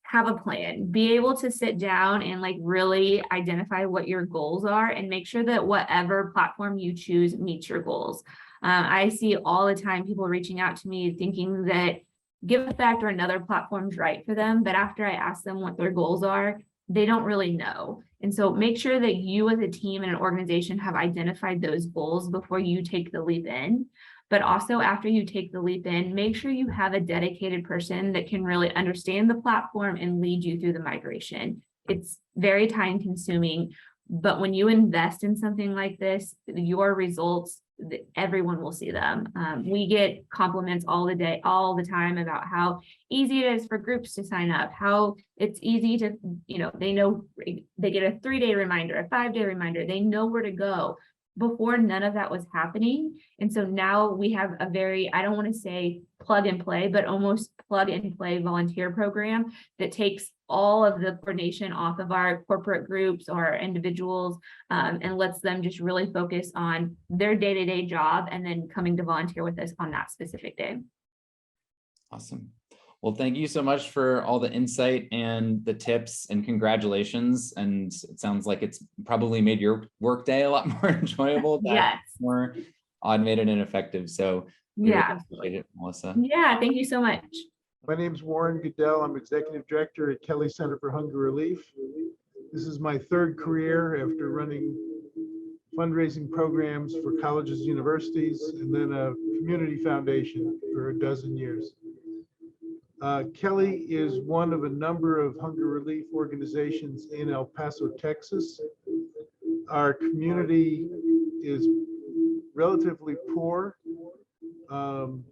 Have a plan, be able to sit down and really identify what your goals are and make sure that whatever platform you choose meets your goals. I see all the time people reaching out to me thinking that GiveEffect or another platform's right for them, but after I ask them what their goals are, they don't really know. And so make sure that you as a team and an organization have identified those goals before you take the leap in. But also after you take the leap in, make sure you have a dedicated person that can really understand the platform and lead you through the migration. It's very time consuming, but when you invest in something like this, your results, everyone will see them. We get compliments all the time about how easy it is for groups to sign up, how it's easy to, they know they get a 3-day reminder, a 5-day reminder, they know where to go. Before, none of that was happening. And so now we have a very, I don't want to say plug and play, but almost plug and play volunteer program that takes all of the coordination off of our corporate groups or individuals, and lets them just really focus on their day-to-day job and then coming to volunteer with us on that specific day. Awesome. Well, thank you so much for all the insight and the tips, and congratulations. And it sounds like it's probably made your workday a lot more enjoyable, Yes. more automated and effective. So we really Yeah. appreciate it, Melissa. Yeah, thank you so much. My name's Warren Goodell. I'm Executive Director at Kelly Center for Hunger Relief. This is my third career after running fundraising programs for colleges, universities, and then a community foundation for a dozen years. Kelly is one of a number of hunger relief organizations in El Paso, Texas. Our community is relatively poor and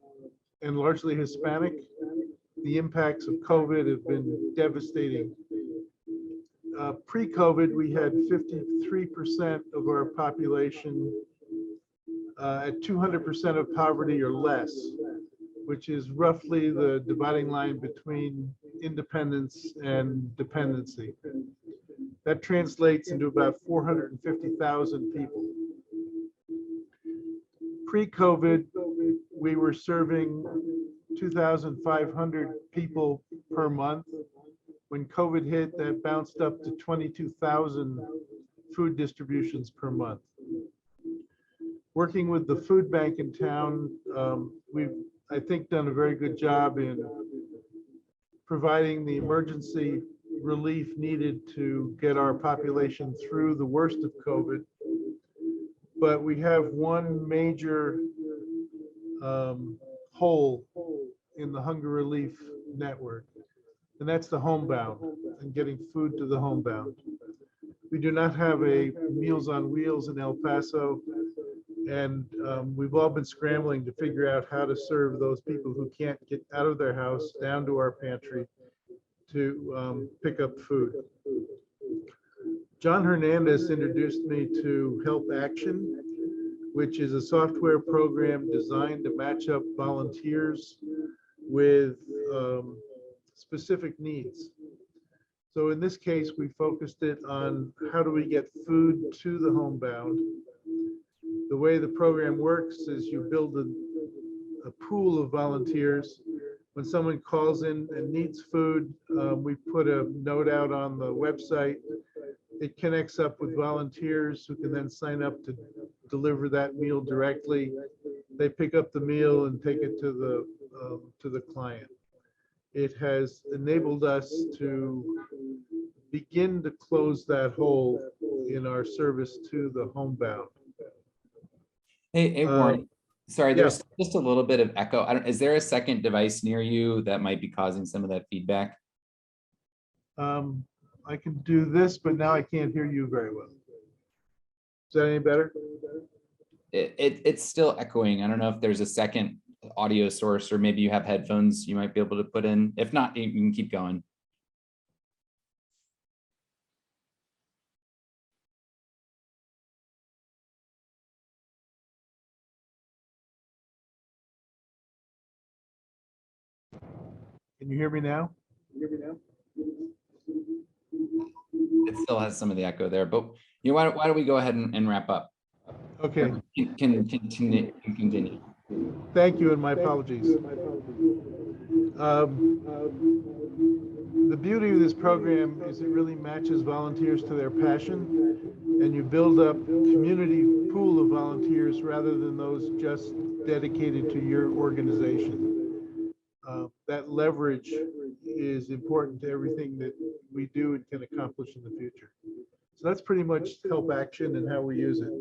largely Hispanic. The impacts of COVID have been devastating. Pre-COVID, we had 53% of our population at 200% of poverty or less, which is roughly the dividing line between independence and dependency. That translates into about 450,000 people. Pre-COVID, we were serving 2,500 people per month. When COVID hit, that bounced up to 22,000 food distributions per month. Working with the food bank in town, we've, I think, done a very good job in providing the emergency relief needed to get our population through the worst of COVID. But we have one major hole in the hunger relief network, and that's the homebound and getting food to the homebound. We do not have a Meals on Wheels in El Paso, and we've all been scrambling to figure out how to serve those people who can't get out of their house down to our pantry to pick up food. John Hernandez introduced me to Help Action, which is a software program designed to match up volunteers with specific needs. So in this case, we focused it on how do we get food to the homebound. The way the program works is you build a pool of volunteers. When someone calls in and needs food, we put a note out on the website. It connects up with volunteers who can then sign up to deliver that meal directly. They pick up the meal and take it to the client. It has enabled us to begin to close that hole in our service to the homebound. Hey, Warren, sorry, yeah. there's just a little bit of echo. Is there a second device near you that might be causing some of that feedback? I can do this, but now I can't hear you very well. Is that any better? It's still echoing. I don't know if there's a second audio source, or maybe you have headphones you might be able to put in. If not, you can keep going. Can you hear me now? It still has some of the echo there, but you know, why don't we go ahead and wrap up? Okay, Can continue. thank you, and my apologies. The beauty of this program is it really matches volunteers to their passion, and you build up a community pool of volunteers rather than those just dedicated to your organization. That leverage is important to everything that we do and can accomplish in the future. So that's pretty much Help Action and how we use it.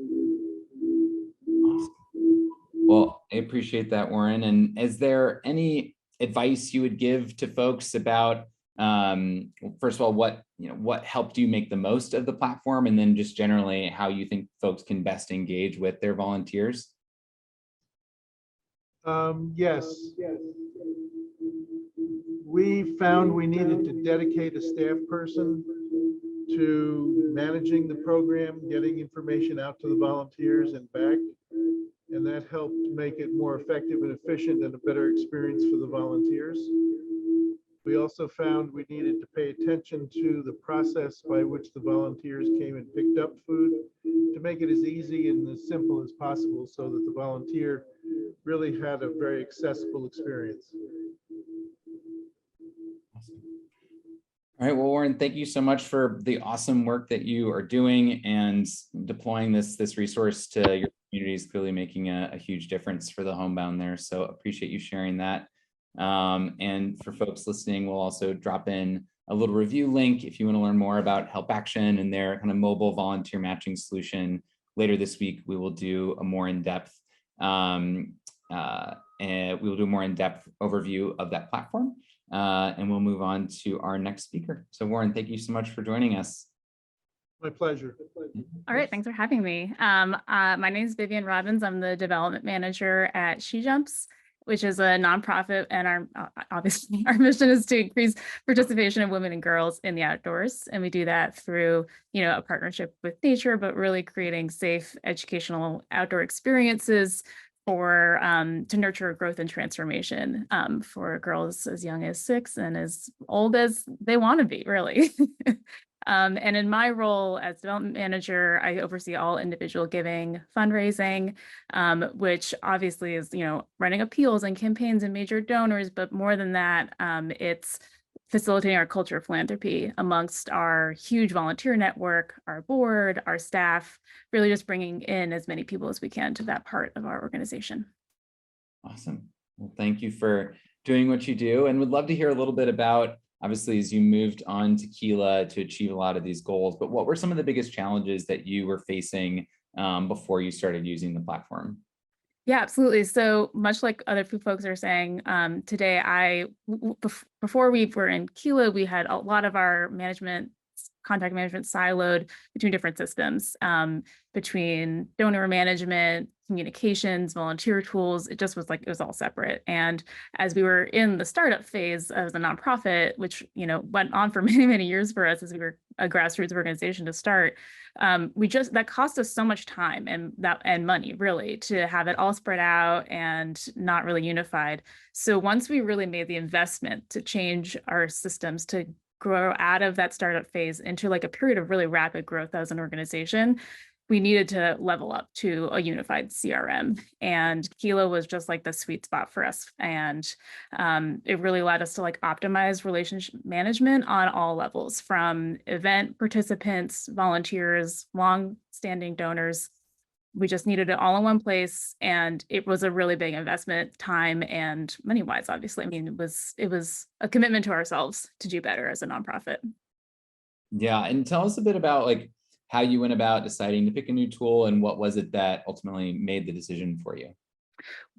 Well, I appreciate that, Warren. And is there any advice you would give to folks about, first of all, what helped you make the most of the platform, and then just generally how you think folks can best engage with their volunteers? Yes. We found we needed to dedicate a staff person to managing the program, getting information out to the volunteers and back. And that helped make it more effective and efficient and a better experience for the volunteers. We also found we needed to pay attention to the process by which the volunteers came and picked up food to make it as easy and as simple as possible so that the volunteer really had a very accessible experience. All right, well, Warren, thank you so much for the awesome work that you are doing and deploying this resource to your communities, clearly making a huge difference for the homebound there. So appreciate you sharing that. And for folks listening, we'll also drop in a little review link if you want to learn more about Help Action and their kind of mobile volunteer matching solution. Later this week, we will do a more in-depth and we will do a more in-depth overview of that platform. And we'll move on to our next speaker. So Warren, thank you so much for joining us. My pleasure. All right, thanks for having me. My name is Vivian Robbins. I'm the development manager at She Jumps, which is a nonprofit, and our obviously our mission is to increase participation of women and girls in the outdoors, and we do that through a partnership with nature, but really creating safe educational outdoor experiences for to nurture growth and transformation for girls as young as 6 and as old as they want to be, really. And in my role as development manager, I oversee all individual giving, fundraising, which obviously is, running appeals and campaigns and major donors. But more than that, it's facilitating our culture of philanthropy amongst our huge volunteer network, our board, our staff, really just bringing in as many people as we can to that part of our organization. Awesome. Well, thank you for doing what you do, and would love to hear a little bit about, obviously, as you moved on to Kila to achieve a lot of these goals, but what were some of the biggest challenges that you were facing before you started using the platform? Yeah, absolutely. So much like other folks are saying today, before we were in Kila, we had a lot of our contact management siloed between different systems, between donor management, communications, volunteer tools. It just was it was all separate. And as we were in the startup phase as a nonprofit, which went on for many, many years for us as we were a grassroots organization to start, that cost us so much time and money, really, to have it all spread out and not really unified. So once we really made the investment to change our systems to grow out of that startup phase into a period of really rapid growth as an organization, we needed to level up to a unified CRM. And Kila was just the sweet spot for us. And it really allowed us to optimize relationship management on all levels, from event participants, volunteers, long-standing donors. We just needed it all in one place. And it was a really big investment, time and money-wise, obviously. I mean, it was a commitment to ourselves to do better as a nonprofit. Yeah, and tell us a bit about how you went about deciding to pick a new tool, and what was it that ultimately made the decision for you?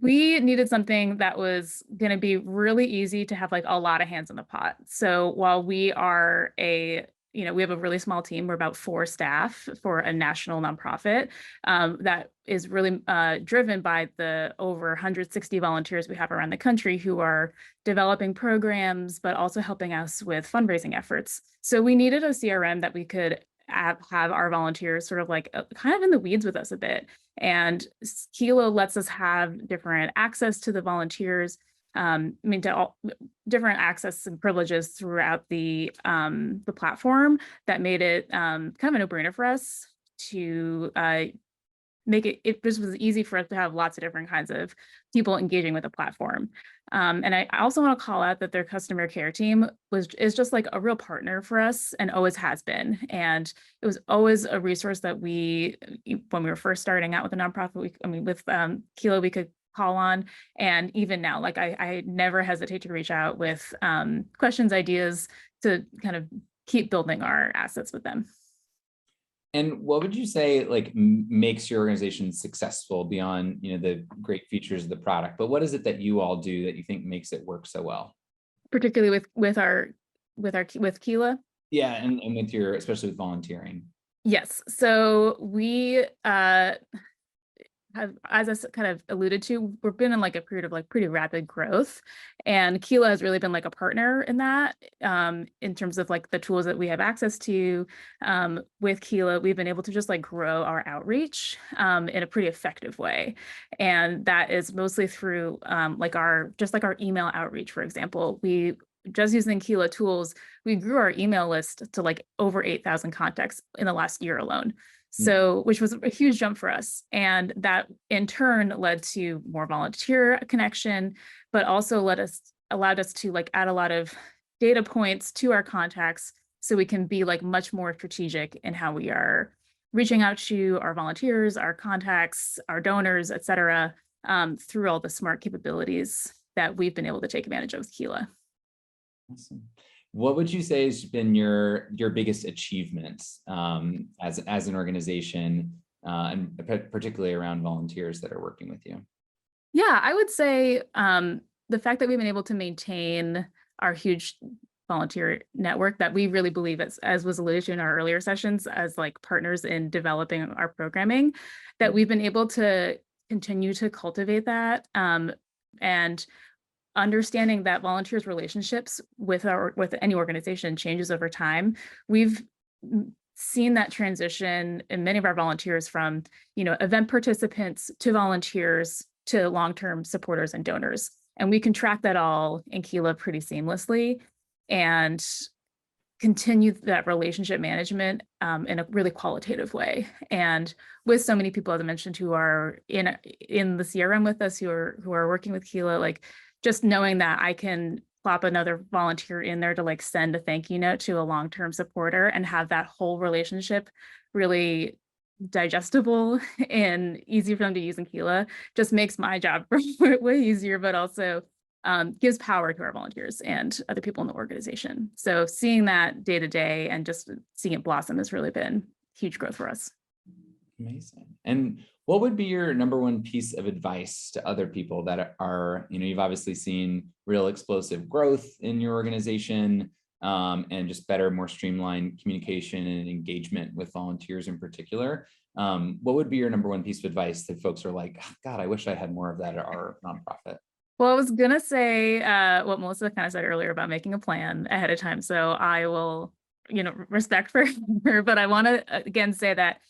We needed something that was going to be really easy to have a lot of hands in the pot. So while we are we have a really small team, we're about 4 staff for a national nonprofit that is really driven by the over 160 volunteers we have around the country who are developing programs, but also helping us with fundraising efforts. So we needed a CRM that we could have our volunteers sort of kind of in the weeds with us a bit. And Kila lets us have different access to the volunteers, to all different access and privileges throughout the platform that made it kind of a no-brainer for us to make it just was easy for us to have lots of different kinds of people engaging with the platform. And I also want to call out that their customer care team is just a real partner for us and always has been. And it was always a resource that when we were first starting out with a nonprofit, with Kila, we could call on. And even now, I never hesitate to reach out with questions, ideas to kind of keep building our assets with them. And what would you say makes your organization successful beyond the great features of the product? But what is it that you all do that you think makes it work so well? Particularly with Kila? Yeah, and with especially with volunteering. Yes. So we have, as I kind of alluded to, we've been in a period of pretty rapid growth, and Kila has really been a partner in that, in terms of the tools that we have access to. With Kila, we've been able to just grow our outreach in a pretty effective way, and that is mostly through our email outreach. For example, we just using Keela tools, we grew our email list to like over 8,000 contacts in the last year alone. So, which was a huge jump for us. And that in turn led to more volunteer connection, but also allowed us to like add a lot of data points to our contacts so we can be like much more strategic in how we are reaching out to our volunteers, our contacts, our donors, et cetera, through all the smart capabilities that we've been able to take advantage of with Keela. Awesome. What would you say has been your biggest achievement as an organization, and particularly around volunteers that are working with you? Yeah, I would say the fact that we've been able to maintain our huge volunteer network that we really believe, as was alluded to in our earlier sessions, as like partners in developing our programming, that we've been able to continue to cultivate that, and understanding that volunteers' relationships with any organization changes over time. We've seen that transition in many of our volunteers from, event participants to volunteers to long-term supporters and donors. And we can track that all in Keela pretty seamlessly and continue that relationship management in a really qualitative way. And with so many people, as I mentioned, who are in the CRM with us, who are working with Keela, like just knowing that I can plop another volunteer in there to like send a thank you note to a long-term supporter and have that whole relationship really digestible and easy for them to use in Keela just makes my job way easier, but also gives power to our volunteers and other people in the organization. So seeing that day to day and just seeing it blossom has really been huge growth for us. Amazing. And what would be your number one piece of advice to other people that are, you've obviously seen real explosive growth in your organization, and just better, more streamlined communication and engagement with volunteers in particular. What would be your number one piece of advice that folks are like, God, I wish I had more of that at our nonprofit? Well, I was gonna say what Melissa kind of said earlier about making a plan ahead of time. So I will, respect for her, but I want to again say that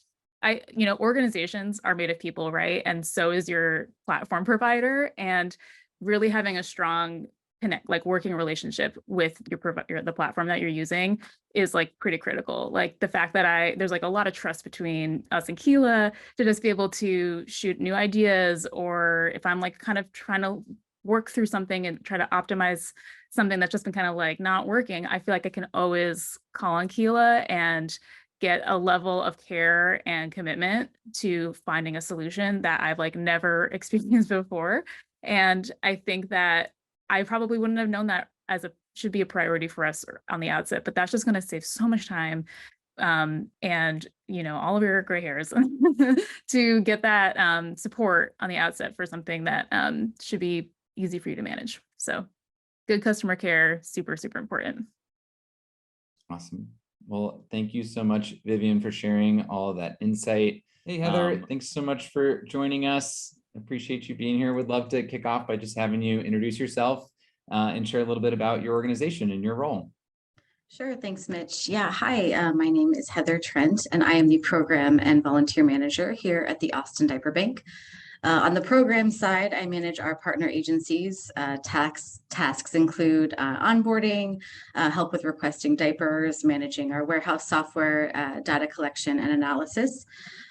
organizations are made of people, right? And so is your platform provider, and really having a strong working relationship with the platform that you're using is like pretty critical. Like the fact that there's like a lot of trust between us and Keela to just be able to shoot new ideas, or if I'm like kind of trying to work through something and try to optimize something that's just been kind of like not working, I feel like I can always call on Keela and get a level of care and commitment to finding a solution that I've like never experienced before. And I think that I probably wouldn't have known that should be a priority for us on the outset, but that's just going to save so much time. And all of your gray hairs to get that support on the outset for something that should be easy for you to manage. So good customer care, super, super important. Awesome. Well, thank you so much, Vivian, for sharing all of that insight. Hey, Heather, thanks so much for joining us. Appreciate you being here. Would love to kick off by just having you introduce yourself and share a little bit about your organization and your role. Sure. Thanks, Mitch. Yeah. Hi, my name is Heather Trent, and I am the program and volunteer manager here at the Austin Diaper Bank. On the program side, I manage our partner agencies. Tasks include onboarding, help with requesting diapers, managing our warehouse software, data collection and analysis.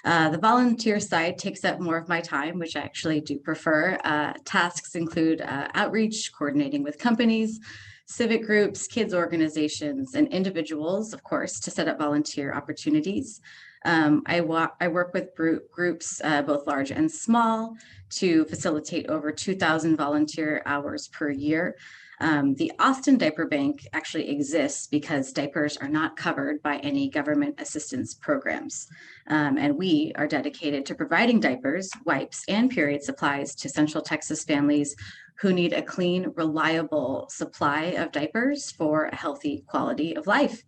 The volunteer side takes up more of my time, which I actually do prefer. Tasks include outreach, coordinating with companies, civic groups, kids organizations, and individuals, of course, to set up volunteer opportunities. I work with groups, both large and small, to facilitate over 2,000 volunteer hours per year. The Austin Diaper Bank actually exists because diapers are not covered by any government assistance programs. And we are dedicated to providing diapers, wipes, and period supplies to Central Texas families who need a clean, reliable supply of diapers for a healthy quality of life.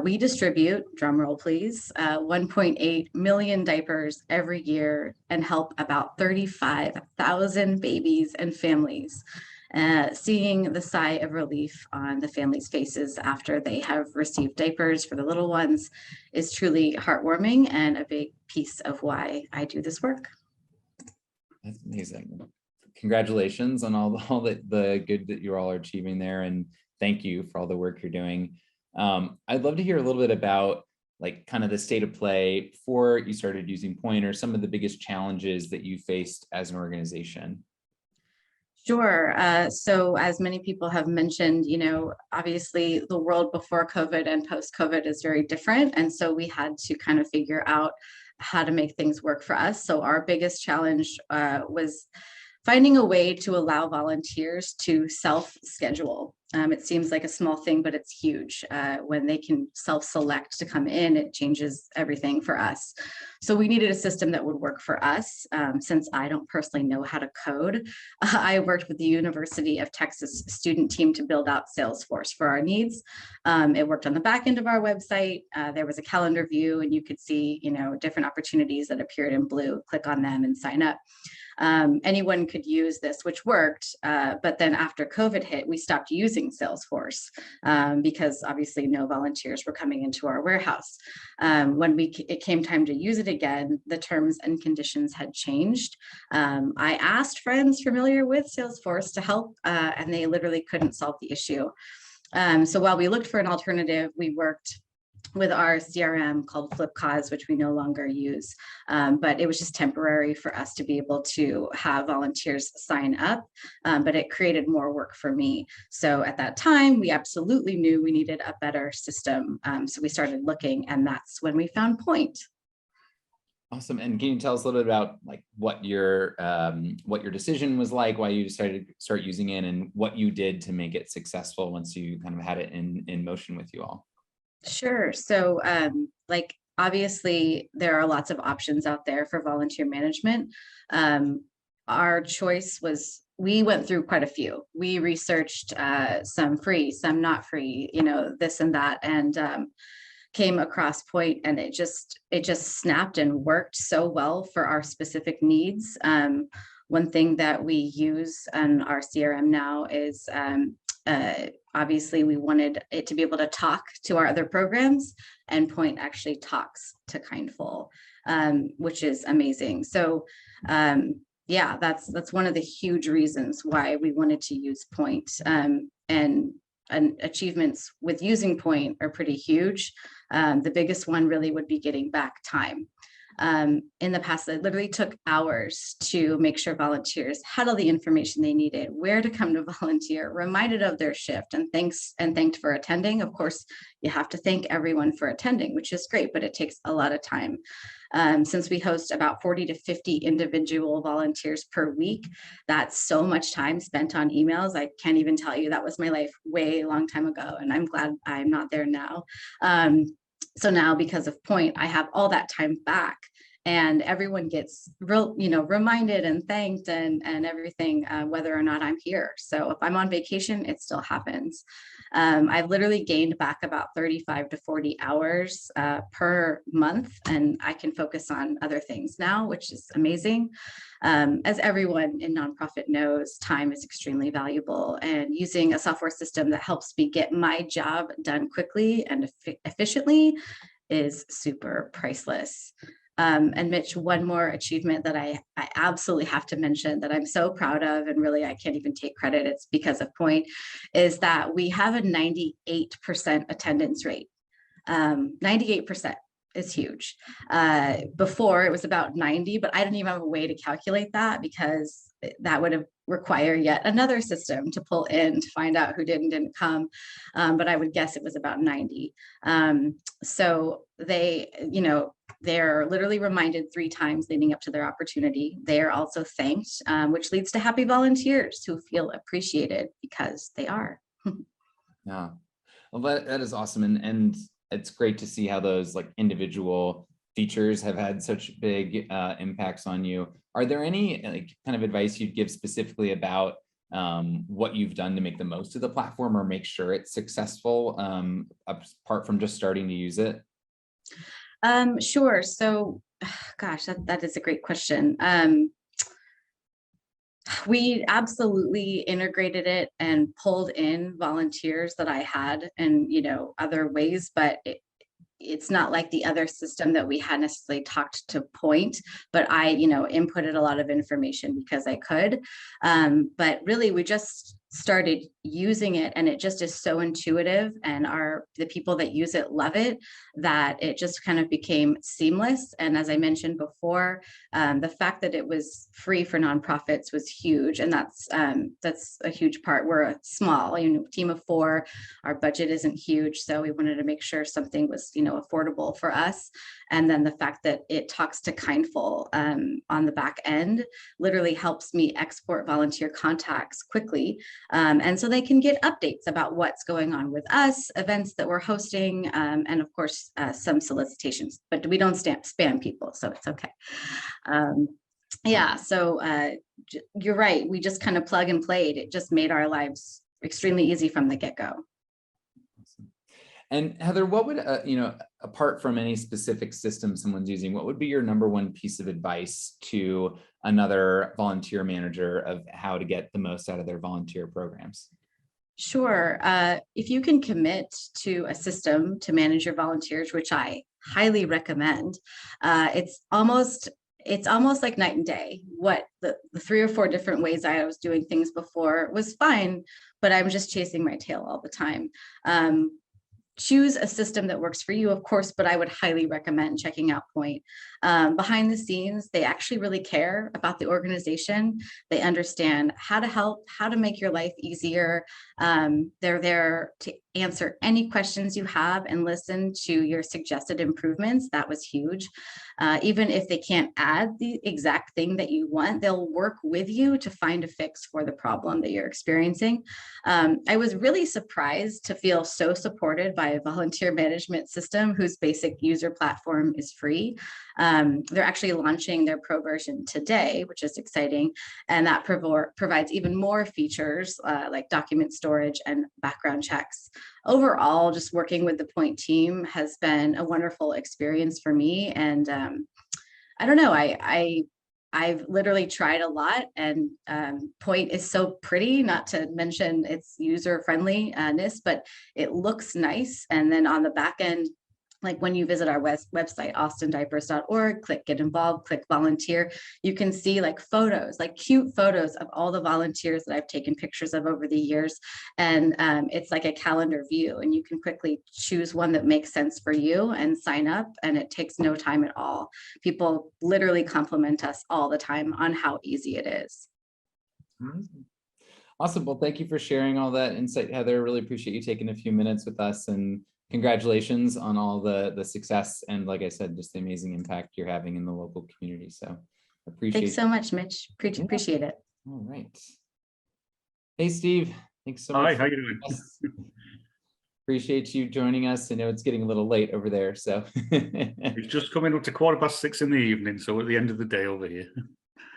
We distribute, drumroll please, 1.8 million diapers every year and help about 35,000 babies and families. Seeing the sigh of relief on the families' faces after they have received diapers for the little ones is truly heartwarming and a big piece of why I do this work. That's amazing. Congratulations on all the good that you all are achieving there. And thank you for all the work you're doing. I'd love to hear a little bit about like kind of the state of play before you started using Point, or some of the biggest challenges that you faced as an organization. Sure. So as many people have mentioned, obviously the world before COVID and post-COVID is very different. And so we had to kind of figure out how to make things work for us. So our biggest challenge was finding a way to allow volunteers to self-schedule. It seems like a small thing, but it's huge. When they can self-select to come in, it changes everything for us. So we needed a system that would work for us. Since I don't personally know how to code, I worked with the University of Texas student team to build out Salesforce for our needs. It worked on the back end of our website. There was a calendar view, and you could see, different opportunities that appeared in blue. Click on them and sign up. Anyone could use this, which worked. But then after COVID hit, we stopped using Salesforce because obviously no volunteers were coming into our warehouse. When it came time to use it again, the terms and conditions had changed. I asked friends familiar with Salesforce to help, and they literally couldn't solve the issue. So while we looked for an alternative, we worked with our CRM called Flipcause, which we no longer use. But it was just temporary for us to be able to have volunteers sign up, but it created more work for me. So at that time, we absolutely knew we needed a better system. So we started looking, and that's when we found Point. Awesome. And can you tell us a little bit about like what your decision was like, why you decided to start using it, and what you did to make it successful once you kind of had it in motion with you all? Sure. So like obviously there are lots of options out there for volunteer management. Our choice was, we went through quite a few. We researched some free, some not free, this and that, and came across Point, and it just snapped and worked so well for our specific needs. One thing that we use on our CRM now is obviously we wanted it to be able to talk to our other programs, and Point actually talks to Kindful, which is amazing. So yeah, that's one of the huge reasons why we wanted to use Point. And achievements with using Point are pretty huge. The biggest one really would be getting back time. In the past, it literally took hours to make sure volunteers had all the information they needed, where to come to volunteer, reminded of their shift, and thanked for attending. Of course, you have to thank everyone for attending, which is great, but it takes a lot of time. Since we host about 40 to 50 individual volunteers per week, that's so much time spent on emails. I can't even tell you, that was my life way long time ago, and I'm glad I'm not there now. So now, because of Point, I have all that time back, and everyone gets reminded and thanked and everything, whether or not I'm here. So if I'm on vacation, it still happens. I've literally gained back about 35 to 40 hours per month, and I can focus on other things now, which is amazing. As everyone in nonprofit knows, time is extremely valuable, and using a software system that helps me get my job done quickly and efficiently is super priceless. And Mitch, one more achievement that I absolutely have to mention that I'm so proud of, and really I can't even take credit, it's because of Point, is that we have a 98% attendance rate. 98% is huge. Before it was about 90, but I didn't even have a way to calculate that, because that would have require yet another system to pull in to find out who did and didn't come. But I would guess it was about 90. So they're literally reminded 3 times leading up to their opportunity. They are also thanked, which leads to happy volunteers who feel appreciated because they are. Yeah, well, that is awesome. And it's great to see how those like individual features have had such big impacts on you. Are there any like kind of advice you'd give specifically about what you've done to make the most of the platform or make sure it's successful, apart from just starting to use it? Sure. So, gosh, that is a great question. We absolutely integrated it and pulled in volunteers that I had and, other ways, but it's not like the other system that we had necessarily talked to Point, but I, inputted a lot of information because I could. But really, we just started using it, and it just is so intuitive, and the people that use it love it, that it just kind of became seamless. And as I mentioned before, the fact that it was free for nonprofits was huge, and that's a huge part. We're a small, team of 4. Our budget isn't huge, so we wanted to make sure something was, affordable for us. And then the fact that it talks to Kindful on the back end literally helps me export volunteer contacts quickly. And so they can get updates about what's going on with us, events that we're hosting, and of course, some solicitations, but we don't spam people, so it's okay. Yeah, so you're right. We just kind of plug and played. It just made our lives extremely easy from the get-go. And Heather, what would, apart from any specific system someone's using, what would be your number one piece of advice to another volunteer manager of how to get the most out of their volunteer programs? Sure. If you can commit to a system to manage your volunteers, which I highly recommend, it's almost like night and day. What the 3 or 4 different ways I was doing things before was fine, but I'm just chasing my tail all the time. Choose a system that works for you, of course, but I would highly recommend checking out Point. Behind the scenes, they actually really care about the organization. They understand how to help, how to make your life easier. They're there to answer any questions you have and listen to your suggested improvements. That was huge. Even if they can't add the exact thing that you want, they'll work with you to find a fix for the problem that you're experiencing. I was really surprised to feel so supported by a volunteer management system whose basic user platform is free. They're actually launching their pro version today, which is exciting. And that provides even more features like document storage and background checks. Overall, just working with the Point team has been a wonderful experience for me. And I don't know, I've literally tried a lot, and Point is so pretty, not to mention its user friendliness, but it looks nice. And then on the back end, like when you visit our website, austindiapers.org, click get involved, click volunteer, you can see like photos, like cute photos of all the volunteers that I've taken pictures of over the years. And it's like a calendar view, and you can quickly choose one that makes sense for you and sign up, and it takes no time at all. People literally compliment us all the time on how easy it is. Awesome. Well, thank you for sharing all that insight, Heather. Really appreciate you taking a few minutes with us, and congratulations on all the success. And like I said, just the amazing impact you're having in the local community. So appreciate it. Thanks so much, Mitch. Appreciate it. All right. Hey, Steve. Thanks so much. Hi, how you doing? Appreciate you joining us. I know it's getting a little late over there, so. It's just coming up to 6:15 in the evening, so at the end of the day over here.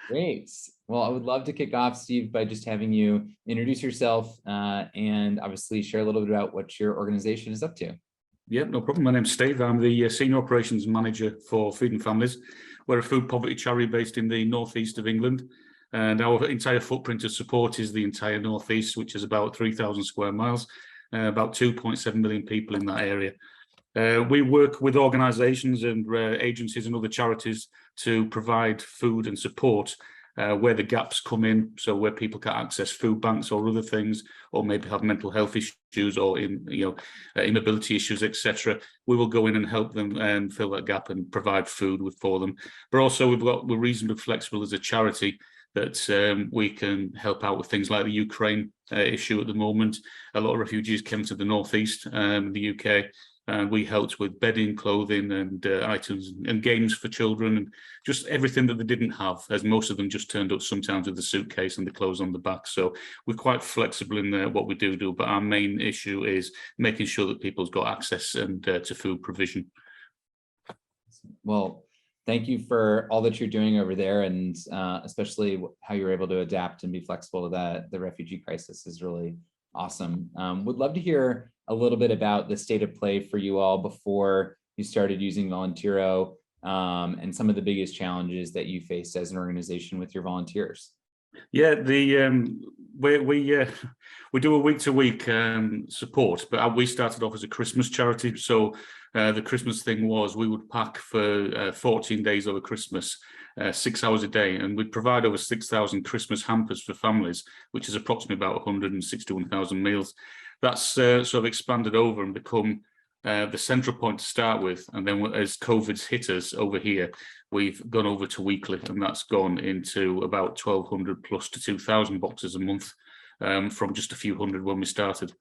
Great. Well, I would love to kick off, Steve, by just having you introduce yourself and obviously share a little bit about what your organization is up to. Yep, no problem. My name's Steve. I'm the Senior Operations Manager for Feeding Families. We're a food poverty charity based in the northeast of England. And our entire footprint of support is the entire northeast, which is about 3,000 square miles, about 2.7 million people in that area. We work with organisations and agencies and other charities to provide food and support where the gaps come in, so where people can't access food banks or other things, or maybe have mental health issues or inability issues, etc. We will go in and help them and fill that gap and provide food for them. But also we're reasonably flexible as a charity that we can help out with things like the Ukraine issue at the moment. A lot of refugees came to the northeast, the UK. And we helped with bedding, clothing, and items and games for children, and just everything that they didn't have, as most of them just turned up sometimes with the suitcase and the clothes on the back. So we're quite flexible in what we do, but our main issue is making sure that people's got access and to food provision. Well, thank you for all that you're doing over there, and especially how you're able to adapt and be flexible to that. The refugee crisis is really awesome. Would love to hear a little bit about the state of play for you all before you started using Volunteero, and some of the biggest challenges that you faced as an organization with your volunteers. Yeah, we do a week-to-week support, but we started off as a Christmas charity. So the Christmas thing was we would pack for 14 days over Christmas, 6 hours a day, and we'd provide over 6,000 Christmas hampers for families, which is approximately about 161,000 meals. That's sort of expanded over and become the central point to start with, and then as COVID's hit us over here, we've gone over to weekly, and that's gone into about 1,200 plus to 2,000 boxes a month, from just a few hundred when we started.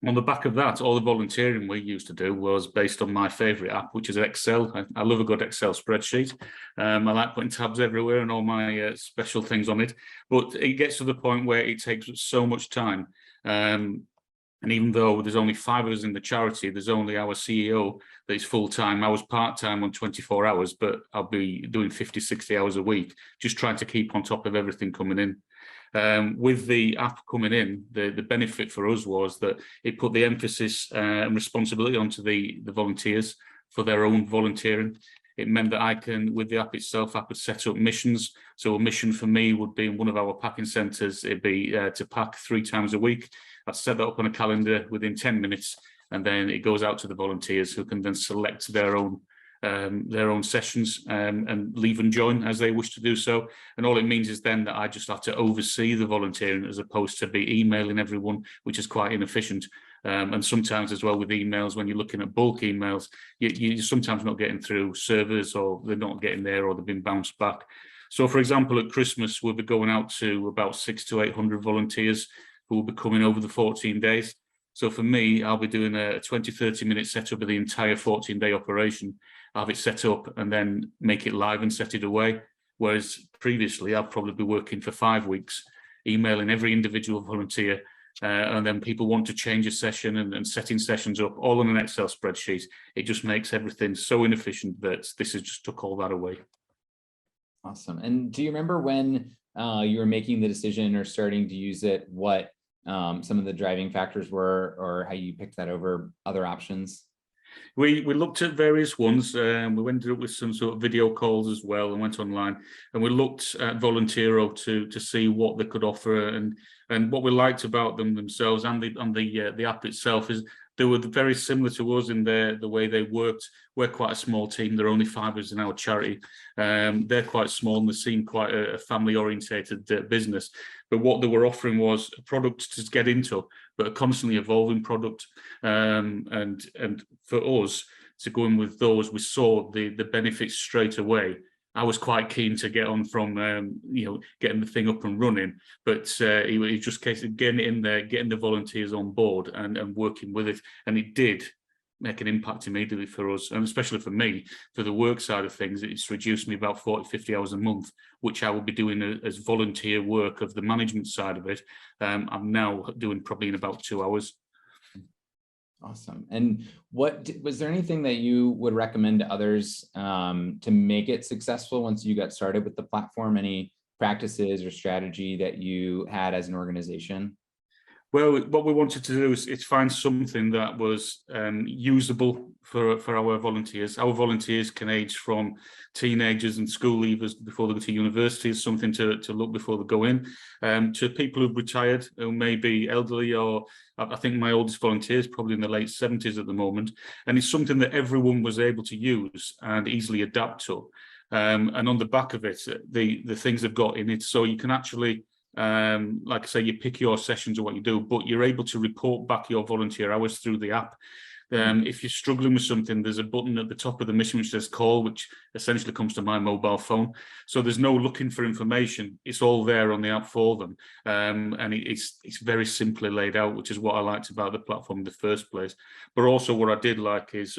On the back of that, all the volunteering we used to do was based on my favorite app, which is Excel. I love a good Excel spreadsheet. I like putting tabs everywhere and all my special things on it, but it gets to the point where it takes so much time. And even though there's only 5 of us in the charity, there's only our CEO that is full-time. I was part-time on 24 hours, but I'll be doing 50, 60 hours a week, just trying to keep on top of everything coming in. With the app coming in, the benefit for us was that it put the emphasis and responsibility onto the volunteers for their own volunteering. It meant that I can, with the app itself, I could set up missions. So a mission for me would be in one of our packing centres. It'd be to pack 3 times a week. I'd set that up on a calendar within 10 minutes, and then it goes out to the volunteers who can then select their own sessions and leave and join as they wish to do so. And all it means is then that I just have to oversee the volunteering as opposed to be emailing everyone, which is quite inefficient. And sometimes as well with emails, when you're looking at bulk emails, you're sometimes not getting through servers, or they're not getting there, or they've been bounced back. So for example, at Christmas, we'll be going out to about 600 to 800 volunteers who will be coming over the 14 days. So for me, I'll be doing a 20, 30 minute setup of the entire 14-day operation, have it set up and then make it live and set it away. Whereas previously, I'd probably be working for 5 weeks, emailing every individual volunteer, and then people want to change a session and setting sessions up all on an Excel spreadsheet. It just makes everything so inefficient that this has just took all that away. Awesome. And do you remember when you were making the decision or starting to use it, what some of the driving factors were, or how you picked that over other options? We looked at various ones. We ended up with some sort of video calls as well, and went online, and we looked at Volunteero to see what they could offer, and what we liked about them themselves and the app itself is they were very similar to us in the way they worked. We're quite a small team. There are only 5 of us in our charity. They're quite small, and they seem quite a family-orientated business. But what they were offering was a product to get into, but a constantly evolving product. And for us to go in with those, we saw the benefits straight away. I was quite keen to get on from getting the thing up and running, but it was just a case of getting it in there, getting the volunteers on board and working with it, and it did make an impact immediately for us, and especially for me, for the work side of things. It's reduced me about 40, 50 hours a month, which I will be doing as volunteer work of the management side of it. I'm now doing probably in about 2 hours. Awesome. And was there anything that you would recommend to others to make it successful once you got started with the platform? Any practices or strategy that you had as an organization? Well, what we wanted to do is find something that was usable for our volunteers. Our volunteers can age from teenagers and school leavers before they go to university, is something to look before they go in, to people who've retired, who may be elderly, or I think my oldest volunteer is probably in the late 70s at the moment. And it's something that everyone was able to use and easily adapt to. And on the back of it, the things they've got in it, so you can actually, like I say, you pick your sessions or what you do, but you're able to report back your volunteer hours through the app. If you're struggling with something, there's a button at the top of the mission which says call, which essentially comes to my mobile phone. So there's no looking for information. It's all there on the app for them. And it's very simply laid out, which is what I liked about the platform in the first place. But also what I did like is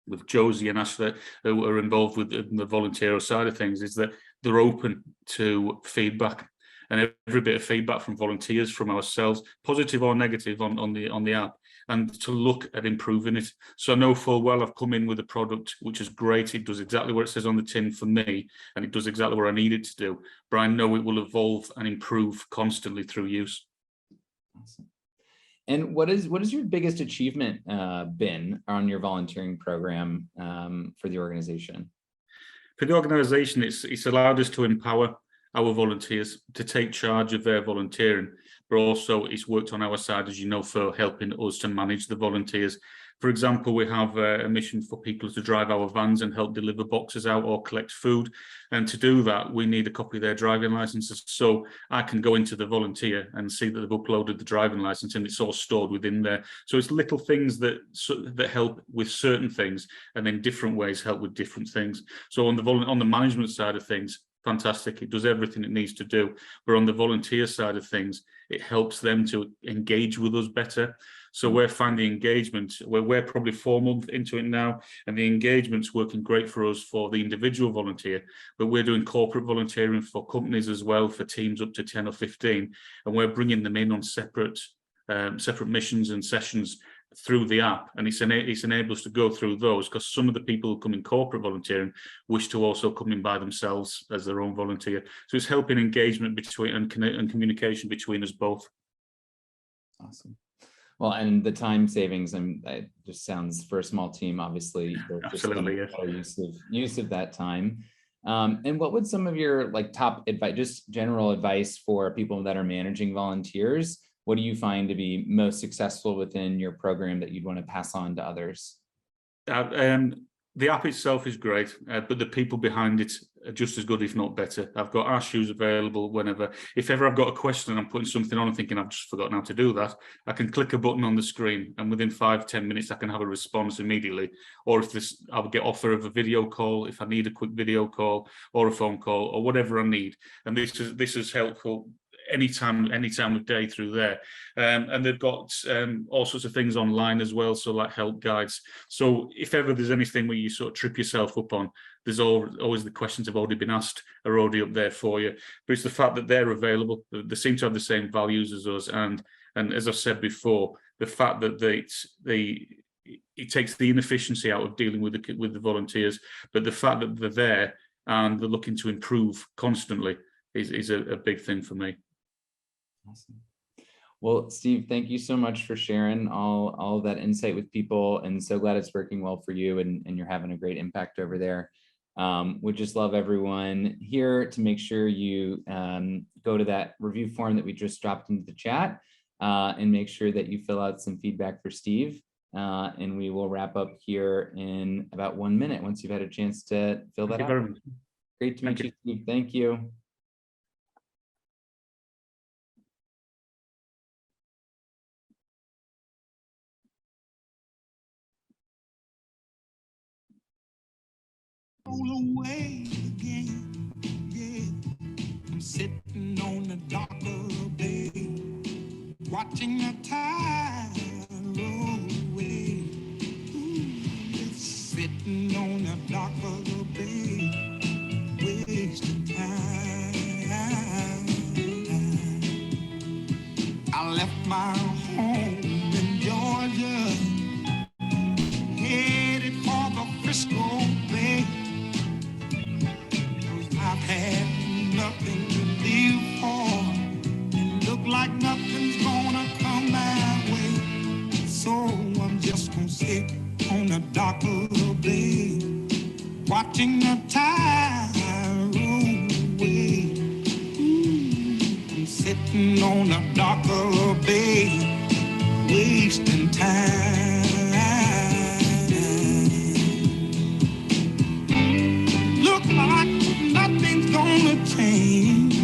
with Josie and Ashley, who are involved with the Volunteero side of things, is that they're open to feedback, and every bit of feedback from volunteers, from ourselves, positive or negative, on the app, and to look at improving it. So I know full well I've come in with a product which is great. It does exactly what it says on the tin for me, and it does exactly what I need it to do. But I know it will evolve and improve constantly through use. Awesome. And what is your biggest achievement been on your volunteering program for the organization? For the organisation, it's allowed us to empower our volunteers to take charge of their volunteering, but also it's worked on our side, as you know, for helping us to manage the volunteers. For example, we have a mission for people to drive our vans and help deliver boxes out or collect food. And to do that, we need a copy of their driving licenses. So I can go into the volunteer and see that they've uploaded the driving license and it's all stored within there. So it's little things that help with certain things, and then different ways help with different things. So on the management side of things, fantastic. It does everything it needs to do. But on the volunteer side of things, it helps them to engage with us better. So we're finding engagement, we're probably 4 months into it now, and the engagement's working great for us for the individual volunteer, but we're doing corporate volunteering for companies as well, for teams up to 10 or 15, and we're bringing them in on separate missions and sessions through the app, and it's enabled us to go through those, because some of the people who come in corporate volunteering wish to also come in by themselves as their own volunteer. So it's helping engagement between and communication between us both. Awesome. Well, and the time savings, and it just sounds, for a small team, obviously, Absolutely, yes. use of that time. And what would some of your top advice, just general advice for people that are managing volunteers? What do you find to be most successful within your program that you'd want to pass on to others? The app itself is great, but the people behind it are just as good, if not better. I've got Ask Shoes available whenever. If ever I've got a question and I'm putting something on and thinking I've just forgotten how to do that, I can click a button on the screen, and within 5-10 minutes I can have a response immediately. Or if I'll get offer of a video call if I need a quick video call, or a phone call, or whatever I need. And this is helpful any time of day through there. And they've got all sorts of things online as well, so like help guides. So if ever there's anything where you sort of trip yourself up on, there's always the questions have already been asked are already up there for you. But it's the fact that they're available. They seem to have the same values as us, and as I've said before, the fact that it takes the inefficiency out of dealing with the volunteers, but the fact that they're there and they're looking to improve constantly is a big thing for me. Awesome. Well, Steve, thank you so much for sharing all of that insight with people, and so glad it's working well for you, and you're having a great impact over there. Would just love everyone here to make sure you go to that review form that we just dropped into the chat, and make sure that you fill out some feedback for Steve, and we will wrap up here in about 1 minute once you've had a chance to fill that out. Great to meet you, Steve. Thank you. Away again, yeah. I'm sitting on the dock of the bay, watching the tide roll away. Ooh, sitting on the dock of the bay, wasting time. I left my home in Georgia, headed for the Frisco Bay. I've had nothing to live for, and look like nothing's gonna come my way. So I'm just gonna sit on the dock of the bay, watching the tide roll away. I'm sitting on the dock of the bay, wasting time. Look like nothing's gonna change.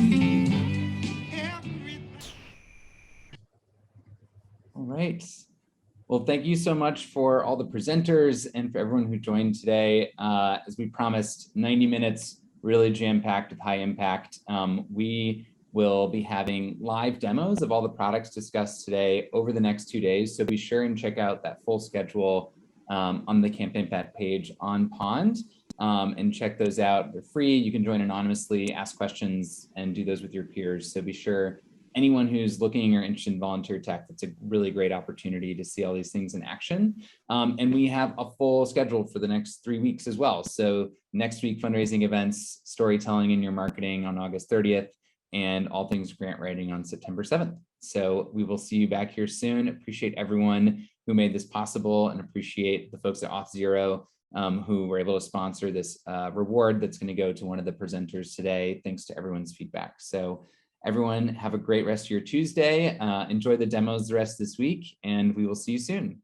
All right. Well, thank you so much for all the presenters and for everyone who joined today. As we promised, 90 minutes, really jam-packed with high impact. We will be having live demos of all the products discussed today over the next 2 days. So be sure and check out that full schedule on the CampaignPath page on Pond. And check those out. They're free. You can join anonymously, ask questions, and do those with your peers. So be sure, anyone who's looking or interested in volunteer tech, it's a really great opportunity to see all these things in action. And we have a full schedule for the next 3 weeks as well. So next week, fundraising events, storytelling in your marketing on August 30th, and all things grant writing on September 7th. So we will see you back here soon. Appreciate everyone who made this possible, and appreciate the folks at Auth0 who were able to sponsor this reward that's going to go to one of the presenters today, thanks to everyone's feedback. So everyone have a great rest of your Tuesday. Enjoy the demos the rest of this week, and we will see you soon.